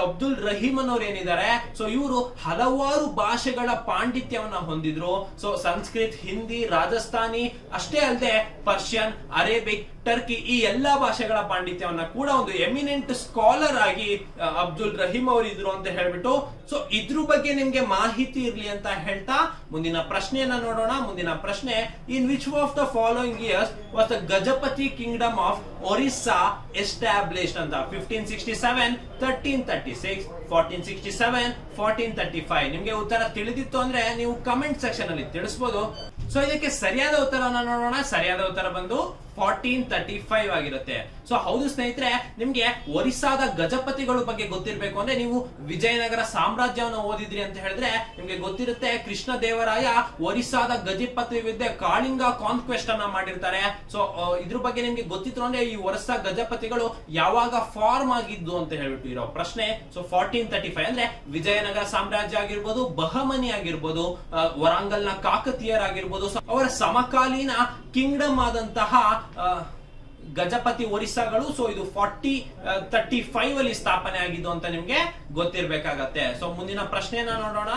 ಅಬ್ದುಲ್ ರಹೀಮ್ ಅನ್ನೋರು ಏನಿದ್ದಾರೆ, ಸೊ ಇವರು ಹಲವಾರು ಭಾಷೆಗಳ ಪಾಂಡಿತ್ಯವನ್ನ ಹೊಂದಿದ್ರು. ಸೊ ಸಂಸ್ಕೃತ್, ಹಿಂದಿ, ರಾಜಸ್ಥಾನಿ ಅಷ್ಟೇ ಅಲ್ಲದೆ ಪರ್ಷಿಯನ್, ಅರೇಬಿಕ್, ಟರ್ಕಿ ಈ ಎಲ್ಲಾ ಭಾಷೆಗಳ ಪಾಂಡಿತ್ಯವನ್ನ ಕೂಡ ಒಂದು ಎಮಿನೆಂಟ್ ಸ್ಕಾಲರ್ ಆಗಿ ಅಬ್ದುಲ್ ರಹೀಂ ಅವರು ಇದ್ರು ಅಂತ ಹೇಳ್ಬಿಟ್ಟು. ಸೊ ಇದ್ರ ಬಗ್ಗೆ ನಿಮ್ಗೆ ಮಾಹಿತಿ ಇರ್ಲಿ ಅಂತ ಹೇಳ್ತಾ ಮುಂದಿನ ಪ್ರಶ್ನೆಯನ್ನ ನೋಡೋಣ. ಮುಂದಿನ ಪ್ರಶ್ನೆ, in which of the following years was the Gajapati Kingdom of Orissa established ಅಂತ? 1567, 1336, 1467, 1435. ನಿಮ್ಗೆ ಉತ್ತರ ತಿಳಿದಿತ್ತು ಅಂದ್ರೆ ನೀವು ಕಮೆಂಟ್ ಸೆಕ್ಷನ್ ಅಲ್ಲಿ ತಿಳಿಸಬಹುದು. ಸೊ ಇದಕ್ಕೆ ಸರಿಯಾದ ಉತ್ತರವನ್ನ ನೋಡೋಣ. ಸರಿಯಾದ ಉತ್ತರ ಬಂದು 1435 ಆಗಿರುತ್ತೆ. ಸೊ ಹೌದು ಸ್ನೇಹಿತರೆ, ನಿಮ್ಗೆ ಒರಿಸ್ಸಾದ ಗಜಪತಿಗಳ ಬಗ್ಗೆ ಗೊತ್ತಿರಬೇಕು ಅಂದ್ರೆ ನೀವು ವಿಜಯನಗರ ಸಾಮ್ರಾಜ್ಯವನ್ನು ಓದಿದ್ರಿ ಅಂತ ಹೇಳಿದ್ರೆ ನಿಮ್ಗೆ ಗೊತ್ತಿರುತ್ತೆ. ಕೃಷ್ಣ ದೇವರಾಯ ಒರಿಸ್ಸಾದ ಗಜಪತಿ ವಿರುದ್ಧ ಕಾಳಿಂಗ ಕಾನ್ಕ್ವೆಸ್ಟ್ ಅನ್ನ ಮಾಡಿರ್ತಾರೆ. ಸೊ ಇದ್ರ ಬಗ್ಗೆ ನಿಮ್ಗೆ ಗೊತ್ತಿತ್ತು ಅಂದ್ರೆ ಈ ಒರಿಸ್ಸಾ ಗಜಪತಿಗಳು ಯಾವಾಗ ಫಾರ್ಮ್ ಆಗಿದ್ದು ಅಂತ ಹೇಳ್ಬಿಟ್ಟು ಇರೋ ಪ್ರಶ್ನೆ. ಸೊ 1435 ಅಂದ್ರೆ ವಿಜಯನಗರ ಸಾಮ್ರಾಜ್ಯ ಆಗಿರ್ಬೋದು, ಬಹಮನಿ ಆಗಿರ್ಬೋದು, ವರಾಂಗಲ್ನ ಕಾಕತೀಯರಾಗಿರ್ಬೋದು, ಅವರ ಸಮಕಾಲೀನ ಕಿಂಗ್ಡಮ್ ಆದಂತಹ ಗಜಪತಿ ಒರಿಸ್ಸಾಗಳು. ಸೊ ಇದು 1435 ಅಲ್ಲಿ ಸ್ಥಾಪನೆ ಆಗಿದ್ದು ಅಂತ ನಿಮ್ಗೆ ಗೊತ್ತಿರ್ಬೇಕಾಗತ್ತೆ. ಸೊ ಮುಂದಿನ ಪ್ರಶ್ನೆಯನ್ನ ನೋಡೋಣ.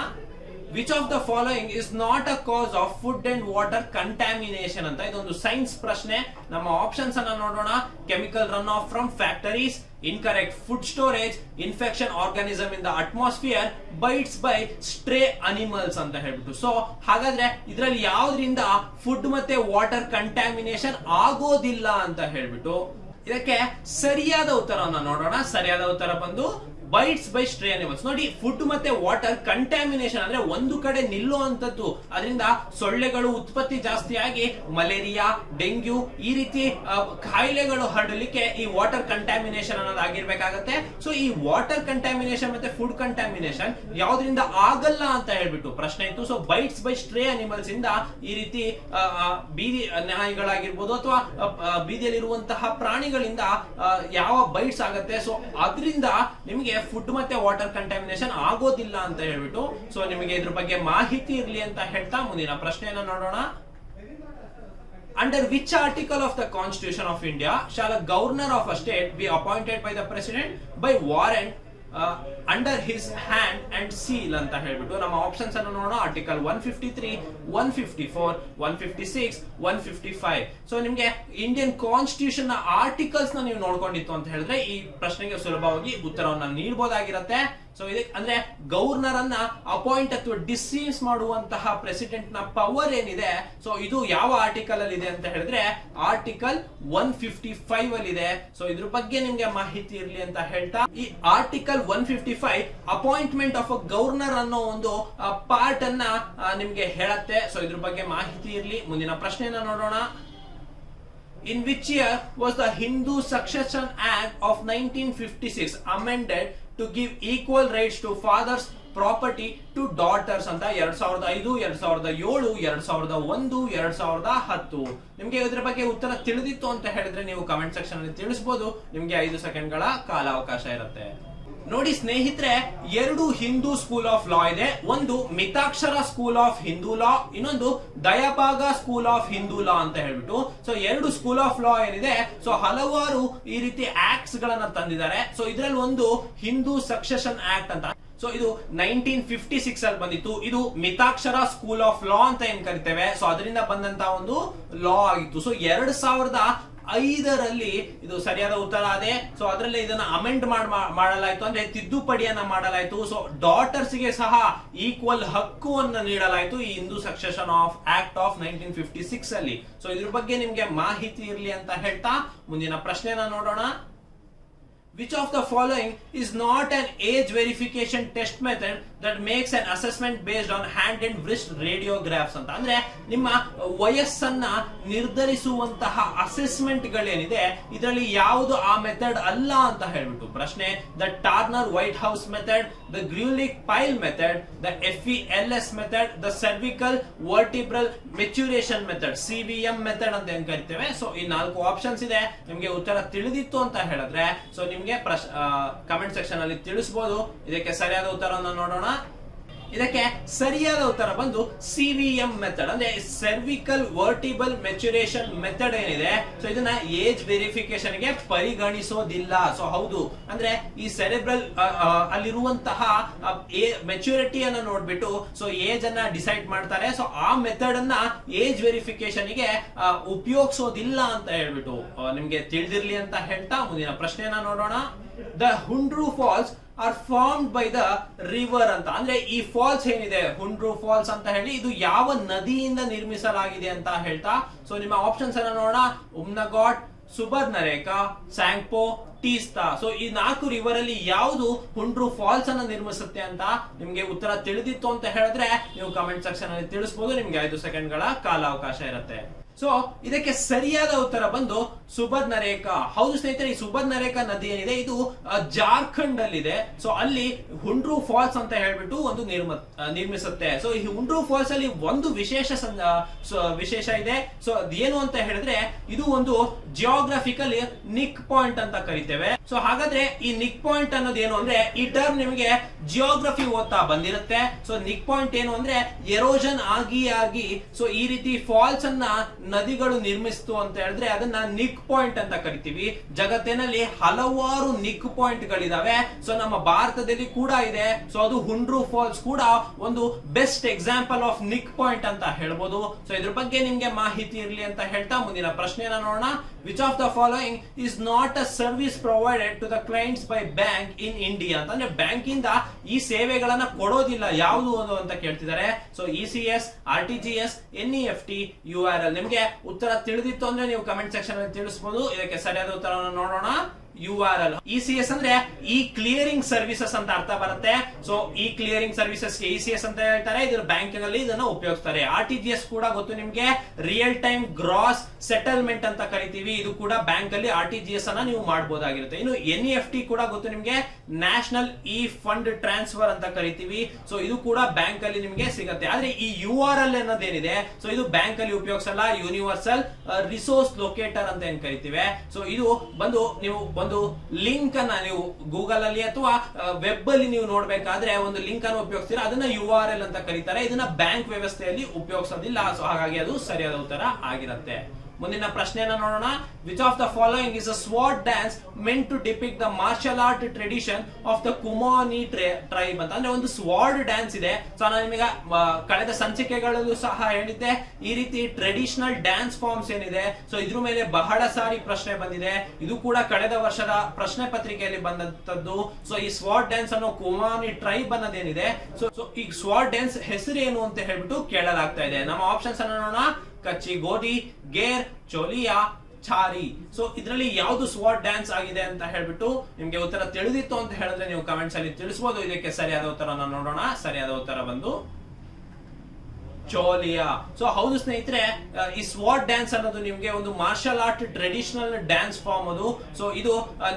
Which of the following is not a cause of food and water contamination ಅಂತ? ಇದೊಂದು ಸೈನ್ಸ್ ಪ್ರಶ್ನೆ. ನಮ್ಮ ಆಪ್ಷನ್ಸ್ ಅನ್ನ ನೋಡೋಣ. Chemical run off from factories, incorrect food storage, infection organism in the atmosphere, bites by stray animals ಅಂತ ಹೇಳ್ಬಿಟ್ಟು. So ಹಾಗಾದ್ರೆ ಇದರಲ್ಲಿ ಯಾವ್ದ್ರಿಂದ ಫುಡ್ ಮತ್ತೆ ವಾಟರ್ ಕಂಟ್ಯಾಮಿನೇಷನ್ ಆಗೋದಿಲ್ಲ ಅಂತ ಹೇಳ್ಬಿಟ್ಟು ಇದಕ್ಕೆ ಸರಿಯಾದ ಉತ್ತರವನ್ನ ನೋಡೋಣ. ಸರಿಯಾದ ಉತ್ತರ ಬಂದು ಬೈಟ್ಸ್ ಬೈ ಸ್ಟ್ರೇ ಅನಿಮಲ್ಸ್. ನೋಡಿ, ಫುಡ್ ಮತ್ತೆ ವಾಟರ್ ಕಂಟ್ಯಾಮಿನೇಷನ್ ಅಂದ್ರೆ ಒಂದು ಕಡೆ ನಿಲ್ಲುವಂತದ್ದು, ಅದರಿಂದ ಸೊಳ್ಳೆಗಳು ಉತ್ಪತ್ತಿ ಜಾಸ್ತಿ ಆಗಿ ಮಲೇರಿಯಾ, ಡೆಂಗ್ಯೂ ಈ ರೀತಿ ಕಾಯಿಲೆಗಳು ಹರಡಲಿಕ್ಕೆ ಈ ವಾಟರ್ ಕಂಟ್ಯಾಮಿನೇಷನ್ ಅನ್ನೋದಾಗಿರ್ಬೇಕಾಗತ್ತೆ. ಸೊ ಈ ವಾಟರ್ ಕಂಟ್ಯಾಮಿನೇಷನ್ ಮತ್ತೆ ಫುಡ್ ಕಂಟ್ಯಾಮಿನೇಷನ್ ಯಾವ್ದ್ರಿಂದ ಆಗಲ್ಲ ಅಂತ ಹೇಳ್ಬಿಟ್ಟು ಪ್ರಶ್ನೆ ಇತ್ತು. So bites by stray animals ಇಂದ ಈ ರೀತಿ ಬೀದಿ ನಾಯಿಗಳಾಗಿರ್ಬೋದು ಅಥವಾ ಬೀದಿಯಲ್ಲಿರುವಂತಹ ಪ್ರಾಣಿಗಳಿಂದ ಯಾವ ಬೈಟ್ಸ್ ಆಗತ್ತೆ. ಸೊ ಅದರಿಂದ ನಿಮಗೆ ಫುಡ್ ಮತ್ತೆ ವಾಟರ್ ಕಂಟ್ಯಾಮಿನೇಷನ್ ಆಗೋದಿಲ್ಲ ಅಂತ ಹೇಳ್ಬಿಟ್ಟು. ಸೊ ನಿಮಗೆ ಇದ್ರ ಬಗ್ಗೆ ಮಾಹಿತಿ ಇರ್ಲಿ ಅಂತ ಹೇಳ್ತಾ ಮುಂದಿನ ಪ್ರಶ್ನೆಯನ್ನ ನೋಡೋಣ. Under which article of the Constitution of India shall a governor of a state be appointed by the president by warrant under his hand and seal ಅಂತ ಹೇಳ್ಬಿಟ್ಟು ನಮ್ಮ ಆಪ್ಷನ್ಸ್ ಅನ್ನು ನೋಡೋಣ. ಆರ್ಟಿಕಲ್ 153, 154, 156, 155. ಸೊ ನಿಮ್ಗೆ ಇಂಡಿಯನ್ ಕಾನ್ಸ್ಟಿಟ್ಯೂಷನ್ ನ articles ನ ನೀವು ನೋಡ್ಕೊಂಡಿತ್ತು ಅಂತ ಹೇಳಿದ್ರೆ ಈ ಪ್ರಶ್ನೆಗೆ ಸುಲಭವಾಗಿ ಉತ್ತರವನ್ನ ನೀಡಬಹುದಾಗಿರುತ್ತೆ. ಸೊ ಇದಕ್ಕೆ ಅಂದ್ರೆ ಗವರ್ನರ್ ಅನ್ನ ಅಪಾಯಿಂಟ್ ಅಥವಾ ಡಿಸ್ಮಿಸ್ ಮಾಡುವಂತಹ ಪ್ರೆಸಿಡೆಂಟ್ ನ ಪವರ್ ಏನಿದೆ, ಸೊ ಇದು ಯಾವ ಆರ್ಟಿಕಲ್ ಅಲ್ಲಿ ಇದೆ ಅಂತ ಹೇಳಿದ್ರೆ ಆರ್ಟಿಕಲ್ 155 ಅಲ್ಲಿ ಇದೆ. ಸೊ ಇದ್ರ ಬಗ್ಗೆ ನಿಮ್ಗೆ ಮಾಹಿತಿ ಇರ್ಲಿ ಅಂತ ಹೇಳ್ತಾ ಈ article 155 appointment of a governor ಅನ್ನೋ ಒಂದು ಪಾರ್ಟ್ ಅನ್ನ ನಿಮ್ಗೆ ಹೇಳತ್ತೆ. ಸೊ ಇದ್ರ ಬಗ್ಗೆ ಮಾಹಿತಿ ಇರ್ಲಿ. ಮುಂದಿನ ಪ್ರಶ್ನೆಯನ್ನ ನೋಡೋಣ. In which year was the Hindu Succession Act of 1956 amended to give equal rights to fathers property to daughters ಅಂತ? 2005, 2007, 2001, 2010. ನಿಮ್ಗೆ ಇದ್ರ ಬಗ್ಗೆ ಉತ್ತರ ತಿಳಿದಿತ್ತು ಅಂತ ಹೇಳಿದ್ರೆ ನೀವು ಕಮೆಂಟ್ ಸೆಕ್ಷನ್ ಅಲ್ಲಿ ತಿಳಿಸಬಹುದು. ನಿಮ್ಗೆ 5 ಸೆಕೆಂಡ್ಗಳ ಕಾಲಾವಕಾಶ ಇರುತ್ತೆ. ನೋಡಿ ಸ್ನೇಹಿತರೆ, 2 ಹಿಂದೂ ಸ್ಕೂಲ್ ಆಫ್ ಲಾ ಇದೆ. ಒಂದು ಮಿತಾಕ್ಷರ ಸ್ಕೂಲ್ ಆಫ್ ಹಿಂದೂ ಲಾ, ಇನ್ನೊಂದು ದಯಾಭಾಗ ಸ್ಕೂಲ್ ಆಫ್ ಹಿಂದೂ ಲಾ ಅಂತ ಹೇಳ್ಬಿಟ್ಟು. ಸೊ 2 ಸ್ಕೂಲ್ ಆಫ್ ಲಾ ಏನಿದೆ, ಸೊ ಹಲವಾರು ಈ ರೀತಿ ಆಕ್ಟ್ಸ್ ಗಳನ್ನ ತಂದಿದ್ದಾರೆ. ಸೊ ಇದ್ರಲ್ಲಿ ಒಂದು ಹಿಂದೂ ಸಕ್ಸೆಷನ್ ಆಕ್ಟ್ ಅಂತ. ಸೊ ಇದು 1956 ಅಲ್ಲಿ ಬಂದಿತ್ತು. ಇದು ಮಿತಾಕ್ಷರ ಸ್ಕೂಲ್ ಆಫ್ ಲಾ ಅಂತ ಏನ್ ಕರಿತೇವೆ, ಸೊ ಅದರಿಂದ ಬಂದಂತ ಒಂದು ಲಾ ಆಗಿತ್ತು. ಸೊ 2005ರಲ್ಲಿ ಇದು ಸರಿಯಾದ ಉತ್ತರ ಅದೇ. ಸೊ ಅದರಲ್ಲಿ ಇದನ್ನ ಅಮೆಂಡ್ ಮಾಡಲಾಯ್ತು, ಅಂದ್ರೆ ತಿದ್ದುಪಡಿಯನ್ನ ಮಾಡಲಾಯ್ತು. ಸೊ ಡಾಟರ್ಸ್ ಗೆ ಸಹ ಈಕ್ವಲ್ ಹಕ್ಕುವನ್ನು ನೀಡಲಾಯ್ತು ಈ Hindu succession of act of 1956 ಅಲ್ಲಿ. ಸೊ ಇದ್ರ ಬಗ್ಗೆ ನಿಮ್ಗೆ ಮಾಹಿತಿ ಇರ್ಲಿ ಅಂತ ಹೇಳ್ತಾ ಮುಂದಿನ ಪ್ರಶ್ನೆನ ನೋಡೋಣ. Which of the following is not an age verification test method that makes an assessment based on hand and wrist radiographs ಅಂತ? ಅಂದ್ರೆ ನಿಮ್ಮ ವಯಸ್ಸನ್ನ ನಿರ್ಧರಿಸುವಂತಹ ಅಸೆಸ್ಮೆಂಟ್ ಗಳೇನಿದೆ ಇದರಲ್ಲಿ ಯಾವುದು ಆ ಮೆಥಡ್ ಅಲ್ಲ ಅಂತ ಹೇಳ್ಬಿಟ್ಟು ಪ್ರಶ್ನೆ. The Turner Whitehouse method, the Greulich Pyle method, the FELS method, the cervical vertebral maturation method, CVM method ಅಂತ ಏನ್ ಕರಿತೇವೆ. ಸೊ ಈ 4 ಆಪ್ಷನ್ಸ್ ಇದೆ. ನಿಮ್ಗೆ ಉತ್ತರ ತಿಳಿದಿತ್ತು ಅಂತ ಹೇಳಿದ್ರೆ ಸೊ ನಿಮ್ಗೆ ಕಮೆಂಟ್ ಸೆಕ್ಷನ್ ಅಲ್ಲಿ ತಿಳಿಸಬಹುದು. ಇದಕ್ಕೆ ಸರಿಯಾದ ಉತ್ತರವನ್ನು ನೋಡೋಣ. ಇದಕ್ಕೆ ಸರಿಯಾದ ಉತ್ತರ ಬಂದು CVM ಮೆಥಡ್ ಅಂದ್ರೆ ಸರ್ವಿಕಲ್ ವರ್ಟಿಬಲ್ ಮೆಚುರೇಷನ್ ಮೆಥಡ್ ಏನಿದೆ ಸೊ ಇದನ್ನ ಏಜ್ ವೆರಿಫಿಕೇಶನ್ ಗೆ ಪರಿಗಣಿಸೋದಿಲ್ಲ. ಸೊ ಹೌದು ಅಂದ್ರೆ ಈ ಸೆರೆಬ್ರಲ್ ಅಲ್ಲಿರುವಂತಹ ಮೆಚುರಿಟಿ ಅನ್ನ ನೋಡ್ಬಿಟ್ಟು ಸೊ ಏಜ್ ಅನ್ನ ಡಿಸೈಡ್ ಮಾಡ್ತಾರೆ. ಸೊ ಆ ಮೆಥಡ್ ಅನ್ನ ಏಜ್ ವೆರಿಫಿಕೇಶನ್ ಗೆ ಉಪಯೋಗಿಸೋದಿಲ್ಲ ಅಂತ ಹೇಳ್ಬಿಟ್ಟು ನಿಮ್ಗೆ ತಿಳಿದಿರ್ಲಿ ಅಂತ ಹೇಳ್ತಾ ಮುಂದಿನ ಪ್ರಶ್ನೆಯನ್ನ ನೋಡೋಣ. The Hundru falls are formed by the river ಅಂತ ಅಂದ್ರೆ ಈ ಫಾಲ್ಸ್ ಏನಿದೆ ಹುಂಡ್ರು ಫಾಲ್ಸ್ ಅಂತ ಹೇಳಿ ಇದು ಯಾವ ನದಿಯಿಂದ ನಿರ್ಮಿಸಲಾಗಿದೆ ಅಂತ ಹೇಳ್ತಾ ಸೊ ನಿಮ್ಮ ಆಪ್ಷನ್ಸ್ ಅನ್ನ ನೋಡೋಣ. ಉಮ್ನಗಾಟ್, ಸುಬರ್ನರೇಖಾ, ಸ್ಯಾಂಗ್ಪೋ, ಟೀಸ್ತಾ. ಸೊ ಈ 4 ರಿವರ್ ಅಲ್ಲಿ ಯಾವುದು ಹುಂಡ್ರು ಫಾಲ್ಸ್ ಅನ್ನ ನಿರ್ಮಿಸುತ್ತೆ ಅಂತ ನಿಮ್ಗೆ ಉತ್ತರ ತಿಳಿದಿತ್ತು ಅಂತ ಹೇಳಿದ್ರೆ ನೀವು ಕಮೆಂಟ್ ಸೆಕ್ಷನ್ ಅಲ್ಲಿ ತಿಳಿಸಬಹುದು. ನಿಮ್ಗೆ 5 ಸೆಕೆಂಡ್ಗಳ ಕಾಲಾವಕಾಶ ಇರುತ್ತೆ. ಸೊ ಇದಕ್ಕೆ ಸರಿಯಾದ ಉತ್ತರ ಬಂದು ಸುಬರ್ನರೇಖಾ. ಹೌದು ಸ್ನೇಹಿತರೆ, ಈ ಸುಬರ್ನರೇಖಾ ನದಿ ಏನಿದೆ ಇದು ಜಾರ್ಖಂಡ್ ಅಲ್ಲಿ ಇದೆ. ಸೊ ಅಲ್ಲಿ ಹುಂಡ್ರು ಫಾಲ್ಸ್ ಅಂತ ಹೇಳ್ಬಿಟ್ಟು ಒಂದು ನಿರ್ಮಿಸುತ್ತೆ. ಸೊ ಈ ಹುಂಡ್ರು ಫಾಲ್ಸ್ ಅಲ್ಲಿ ಒಂದು ವಿಶೇಷ ಇದೆ. ಸೊ ಅದೇನು ಅಂತ ಹೇಳಿದ್ರೆ ಇದು ಒಂದು ಜಿಯೋಗ್ರಫಿಕಲ್ ನಿಕ್ ಪಾಯಿಂಟ್ ಅಂತ ಕರಿತೇವೆ. ಸೊ ಹಾಗಾದ್ರೆ ಈ ನಿಕ್ ಪಾಯಿಂಟ್ ಅನ್ನೋದು ಏನು ಅಂದ್ರೆ ಈ ಟರ್ಮ್ ನಿಮಗೆ ಜಿಯೋಗ್ರಫಿ ಓದ್ತಾ ಬಂದಿರುತ್ತೆ. ಸೊ ನಿಕ್ ಪಾಯಿಂಟ್ ಏನು ಅಂದ್ರೆ ಎರೋಷನ್ ಆಗಿ ಸೊ ಈ ರೀತಿ ಫಾಲ್ಸ್ ಅನ್ನ ನದಿಗಳು ನಿರ್ಮಿಸ್ತು ಅಂತ ಹೇಳಿದ್ರೆ ಅದನ್ನ ನಿಕ್ ಪಾಯಿಂಟ್ ಅಂತ ಕರಿತೀವಿ. ಜಗತ್ತಿನಲ್ಲಿ ಹಲವಾರು ನಿಕ್ ಪಾಯಿಂಟ್ ಗಳಿದಾವೆ. ಸೊ ನಮ್ಮ ಭಾರತದಲ್ಲಿ ಕೂಡ ಇದೆ. ಸೊ ಅದು ಹುಂಡ್ರು ಫಾಲ್ಸ್ ಕೂಡ ಒಂದು best example of knick point ಅಂತ ಹೇಳ್ಬೋದು. ಸೊ ಇದ್ರ ಬಗ್ಗೆ ನಿಮ್ಗೆ ಮಾಹಿತಿ ಇರಲಿ ಅಂತ ಹೇಳ್ತಾ ಮುಂದಿನ ಪ್ರಶ್ನೆಯನ್ನ ನೋಡೋಣ. Which of the following is not a service provided to the clients by bank in India ಅಂತಂದ್ರೆ ಬ್ಯಾಂಕ್ ಇಂದ ಈ ಸೇವೆಗಳನ್ನ ಕೊಡೋದಿಲ್ಲ ಯಾವುದು ಅಂತ ಕೇಳ್ತಿದ್ದಾರೆ. So ECS, RTGS, NEFT, URL. ನಿಮ್ಗೆ ಉತ್ತರ ತಿಳಿದಿತ್ತು ಅಂದ್ರೆ ನೀವು ಕಮೆಂಟ್ ಸೆಕ್ಷನ್ ಅಲ್ಲಿ ತಿಳಿಸಬಹುದು. ಇದಕ್ಕೆ ಸರಿಯಾದ ಉತ್ತರವನ್ನು ನೋಡೋಣ. URL. ECS ಅಂದ್ರೆ ಈ ಕ್ಲಿಯರಿಂಗ್ ಸರ್ವಿಸಸ್ ಅಂತ ಅರ್ಥ ಬರುತ್ತೆ. ಸೊ ಈ ಕ್ಲಿಯರಿಂಗ್ ಸರ್ವಿಸಸ್ ECS ಅಂತ ಹೇಳ್ತಾರೆ. ಇದರ ಬ್ಯಾಂಕಿಂಗ್ ಅಲ್ಲಿ ಇದನ್ನ ಉಪಯೋಗಿಸ್ತಾರೆ. RTGS ಕೂಡ ಗೊತ್ತು ನಿಮ್ಗೆ, ರಿಯಲ್ ಟೈಮ್ ಗ್ರಾಸ್ ಸೆಟಲ್ಮೆಂಟ್ ಅಂತ ಕರಿತೀವಿ. ಇದು ಕೂಡ ಬ್ಯಾಂಕ್ ಅಲ್ಲಿ RTGS ಅನ್ನ ನೀವು ಮಾಡಬಹುದಾಗಿರುತ್ತೆ. ಇನ್ನು NEFT ಕೂಡ ಗೊತ್ತು ನಿಮ್ಗೆ, ನ್ಯಾಷನಲ್ ಇ ಫಂಡ್ ಟ್ರಾನ್ಸ್ಫರ್ ಅಂತ ಕರಿತೀವಿ. ಸೊ ಇದು ಕೂಡ ಬ್ಯಾಂಕ್ ಅಲ್ಲಿ ನಿಮ್ಗೆ ಸಿಗುತ್ತೆ. ಆದ್ರೆ ಈ URL ಅನ್ನೋದೇನಿದೆ ಸೊ ಇದು ಬ್ಯಾಂಕ್ ಅಲ್ಲಿ ಉಪಯೋಗಿಸಲ್ಲ. ಯೂನಿವರ್ಸಲ್ ರಿಸೋರ್ಸ್ ಲೊಕೇಟರ್ ಅಂತ ಏನ್ ಕರಿತೀವಿ. ಸೊ ಇದು ಬಂದು ನೀವು ಒಂದು ಲಿಂಕ್ ಅನ್ನ ನೀವು ಗೂಗಲ್ ಅಲ್ಲಿ ಅಥವಾ ವೆಬ್ ಅಲ್ಲಿ ನೀವು ನೋಡ್ಬೇಕಾದ್ರೆ ಒಂದು ಲಿಂಕ್ ಅನ್ನು ಉಪಯೋಗಿಸ್ತೀರಾ, ಅದನ್ನ URL ಅಂತ ಕರೀತಾರೆ. ಇದನ್ನ ಬ್ಯಾಂಕ್ ವ್ಯವಸ್ಥೆಯಲ್ಲಿ ಉಪಯೋಗಿಸೋದಿಲ್ಲ. ಸೊ ಹಾಗಾಗಿ ಅದು ಸರಿಯಾದ ಉತ್ತರ ಆಗಿರುತ್ತೆ. ಮುಂದಿನ ಪ್ರಶ್ನೆಯನ್ನ ನೋಡೋಣ. Which of the following is a sword dance meant to depict the martial art tradition of the Kumaoni tribe ಅಂತ ಅಂದ್ರೆ ಒಂದು ಸ್ವಾಡ್ ಡ್ಯಾನ್ಸ್ ಇದೆ. ಸೊ ನಾನು ನಿಮಗೆ ಕಳೆದ ಸಂಚಿಕೆಗಳಲ್ಲೂ ಸಹ ಹೇಳಿದ್ದೆ ಈ ರೀತಿ ಟ್ರೆಡಿಷನಲ್ ಡ್ಯಾನ್ಸ್ ಫಾರ್ಮ್ಸ್ ಏನಿದೆ ಸೊ ಇದ್ರ ಮೇಲೆ ಬಹಳ ಸಾರಿ ಪ್ರಶ್ನೆ ಬಂದಿದೆ. ಇದು ಕೂಡ ಕಳೆದ ವರ್ಷದ ಪ್ರಶ್ನೆ ಪತ್ರಿಕೆಯಲ್ಲಿ ಬಂದಂತದ್ದು. ಸೊ ಈ ಸ್ವಾಟ್ ಡ್ಯಾನ್ಸ್ ಅನ್ನೋ ಕುಮಾನಿ ಟ್ರೈಬ್ ಅನ್ನೋದೇನಿದೆ ಸೊ ಈ ಸ್ವಾಟ್ ಡ್ಯಾನ್ಸ್ ಹೆಸರೇನು ಅಂತ ಹೇಳ್ಬಿಟ್ಟು ಕೇಳಲಾಗ್ತಾ ಇದೆ. ನಮ್ಮ ಆಪ್ಷನ್ಸ್ ಅನ್ನ ನೋಡೋಣ. ಕಚ್ಚಿ ಗೋಡಿ, ಗೇರ್, ಚೋಲಿಯಾ, ಚಾರಿ. ಸೊ ಇದರಲ್ಲಿ ಯಾವುದು ಸ್ವಾಟ್ ಡ್ಯಾನ್ಸ್ ಆಗಿದೆ ಅಂತ ಹೇಳ್ಬಿಟ್ಟು ನಿಮ್ಗೆ ಉತ್ತರ ತಿಳಿದಿತ್ತು ಅಂತ ಹೇಳಿದ್ರೆ ನೀವು ಕಮೆಂಟ್ಸ್ ಅಲ್ಲಿ ತಿಳಿಸಬಹುದು. ಇದಕ್ಕೆ ಸರಿಯಾದ ಉತ್ತರವನ್ನು ನೋಡೋಣ. ಸರಿಯಾದ ಉತ್ತರ ಬಂದು ಚೋಲಿಯಾ. ಸೊ ಹೌದು ಸ್ನೇಹಿತರೆ, ಈ ಸ್ವಾಟ್ ಡ್ಯಾನ್ಸ್ ಅನ್ನೋದು ನಿಮ್ಗೆ ಒಂದು martial art traditional dance form ಅದು. ಸೊ ಇದು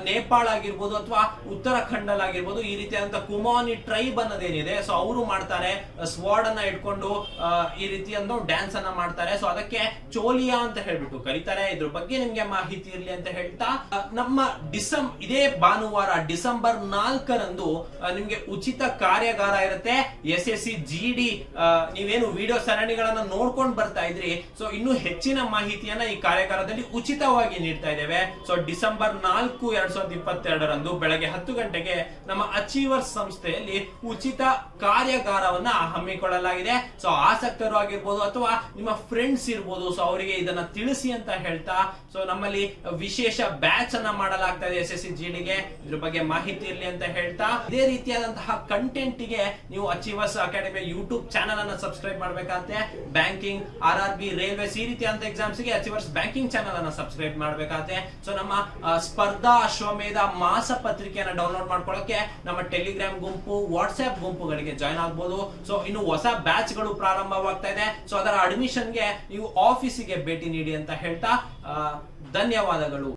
ನೇಪಾಳ ಆಗಿರ್ಬೋದು ಅಥವಾ ಉತ್ತರಾಖಂಡ್ ಅಲ್ಲಿ ಆಗಿರ್ಬೋದು ಈ ರೀತಿಯಾದಂತ ಕುಮಾನಿ ಟ್ರೈಬ್ ಅನ್ನೋದೇನಿದೆ ಸೊ ಅವರು ಮಾಡ್ತಾರೆ. ಸ್ವಾಡ್ ಅನ್ನ ಇಟ್ಕೊಂಡು ಈ ರೀತಿಯ ಡ್ಯಾನ್ಸ್ ಅನ್ನ ಮಾಡ್ತಾರೆ. ಸೊ ಅದಕ್ಕೆ ಚೋಲಿಯಾ ಅಂತ ಹೇಳ್ಬಿಟ್ಟು ಕರೀತಾರೆ. ಇದ್ರ ಬಗ್ಗೆ ನಿಮ್ಗೆ ಮಾಹಿತಿ ಇರ್ಲಿ ಅಂತ ಹೇಳ್ತಾ ನಮ್ಮ ಇದೇ ಭಾನುವಾರ ಡಿಸೆಂಬರ್ 4ರಂದು ನಿಮ್ಗೆ ಉಚಿತ ಕಾರ್ಯಾಗಾರ ಇರುತ್ತೆ. SSC GD ನೀವೇನು ವಿಡಿಯೋ ಸರಣಿಗಳನ್ನ ನೋಡ್ಕೊಂಡು ಬರ್ತಾ ಇದ್ರಿ. ಸೊ ಇನ್ನು ಹೆಚ್ಚಿನ ಮಾಹಿತಿಯನ್ನ ಈ ಕಾರ್ಯಾಗಾರದಲ್ಲಿ ಉಚಿತವಾಗಿ ನೀಡ್ತಾ ಇದ್ದೇವೆ. ಸೊ ಡಿಸೆಂಬರ್ 4, 2022ರಂದು ಬೆಳಗ್ಗೆ 10 ಗಂಟೆಗೆ ನಮ್ಮ ಅಚೀವರ್ಸ್ ಸಂಸ್ಥೆಯಲ್ಲಿ ಉಚಿತ ಕಾರ್ಯಾಗಾರವನ್ನ ಹಮ್ಮಿಕೊಳ್ಳಲಾಗಿದೆ. ಸೊ ಆಸಕ್ತರು ಆಗಿರ್ಬೋದು ಅಥವಾ ನಿಮ್ಮ ಫ್ರೆಂಡ್ಸ್ ಇರ್ಬೋದು ಸೊ ಅವರಿಗೆ ಇದನ್ನ ತಿಳಿಸಿ ಅಂತ ಹೇಳ್ತಾ ಸೊ ನಮ್ಮಲ್ಲಿ ವಿಶೇಷ ಬ್ಯಾಚ್ ಅನ್ನ ಮಾಡಲಾಗ್ತಾ ಇದೆ SSC GD ಗೆ. ಇದ್ರ ಬಗ್ಗೆ ಮಾಹಿತಿ ಇರಲಿ ಅಂತ ಹೇಳ್ತಾ ಇದೇ ರೀತಿಯಾದಂತಹ ಕಂಟೆಂಟ್ ಗೆ ನೀವು ಅಚೀವರ್ಸ್ ಅಕಾಡೆಮಿ ಯೂಟ್ಯೂಬ್ ಚಾನಲ್ ಅನ್ನ ಸಬ್ಸ್ಕ್ರೈಬ್ ಮಾಡಬೇಕು. ಮಾಡ್ಬೇಕಾಗತ್ತೆ. ಬ್ಯಾಂಕಿಂಗ್, RRB, ರೈಲ್ವೇಸ್ ಈ ರೀತಿ ಅಂತ ಎಕ್ಸಾಮ್ಸ್ ಗೆ ಅಚೀವರ್ಸ್ ಬ್ಯಾಂಕಿಂಗ್ ಚಾನಲ್ ಅನ್ನ ಸಬ್ಸ್ಕ್ರೈಬ್ ಮಾಡ್ಬೇಕಾಗತ್ತೆ. ಸೊ ನಮ್ಮ ಸ್ಪರ್ಧಾ ಅಶ್ವಮೇಧ ಮಾಸ ಪತ್ರಿಕೆಯನ್ನ ಡೌನ್ಲೋಡ್ ಮಾಡ್ಕೊಳ್ಳೋಕೆ ನಮ್ಮ ಟೆಲಿಗ್ರಾಮ್ ಗುಂಪು, ವಾಟ್ಸ್ಆಪ್ ಗುಂಪುಗಳಿಗೆ ಜಾಯ್ನ್ ಆಗ್ಬೋದು. ಸೊ ಇನ್ನು ಹೊಸ ಬ್ಯಾಚ್ ಗಳು ಪ್ರಾರಂಭವಾಗ್ತಾ ಇದೆ. ಸೊ ಅದರ ಅಡ್ಮಿಷನ್ ಗೆ ನೀವು ಆಫೀಸಿಗೆ ಭೇಟಿ ನೀಡಿ ಅಂತ ಹೇಳ್ತಾ ಧನ್ಯವಾದಗಳು.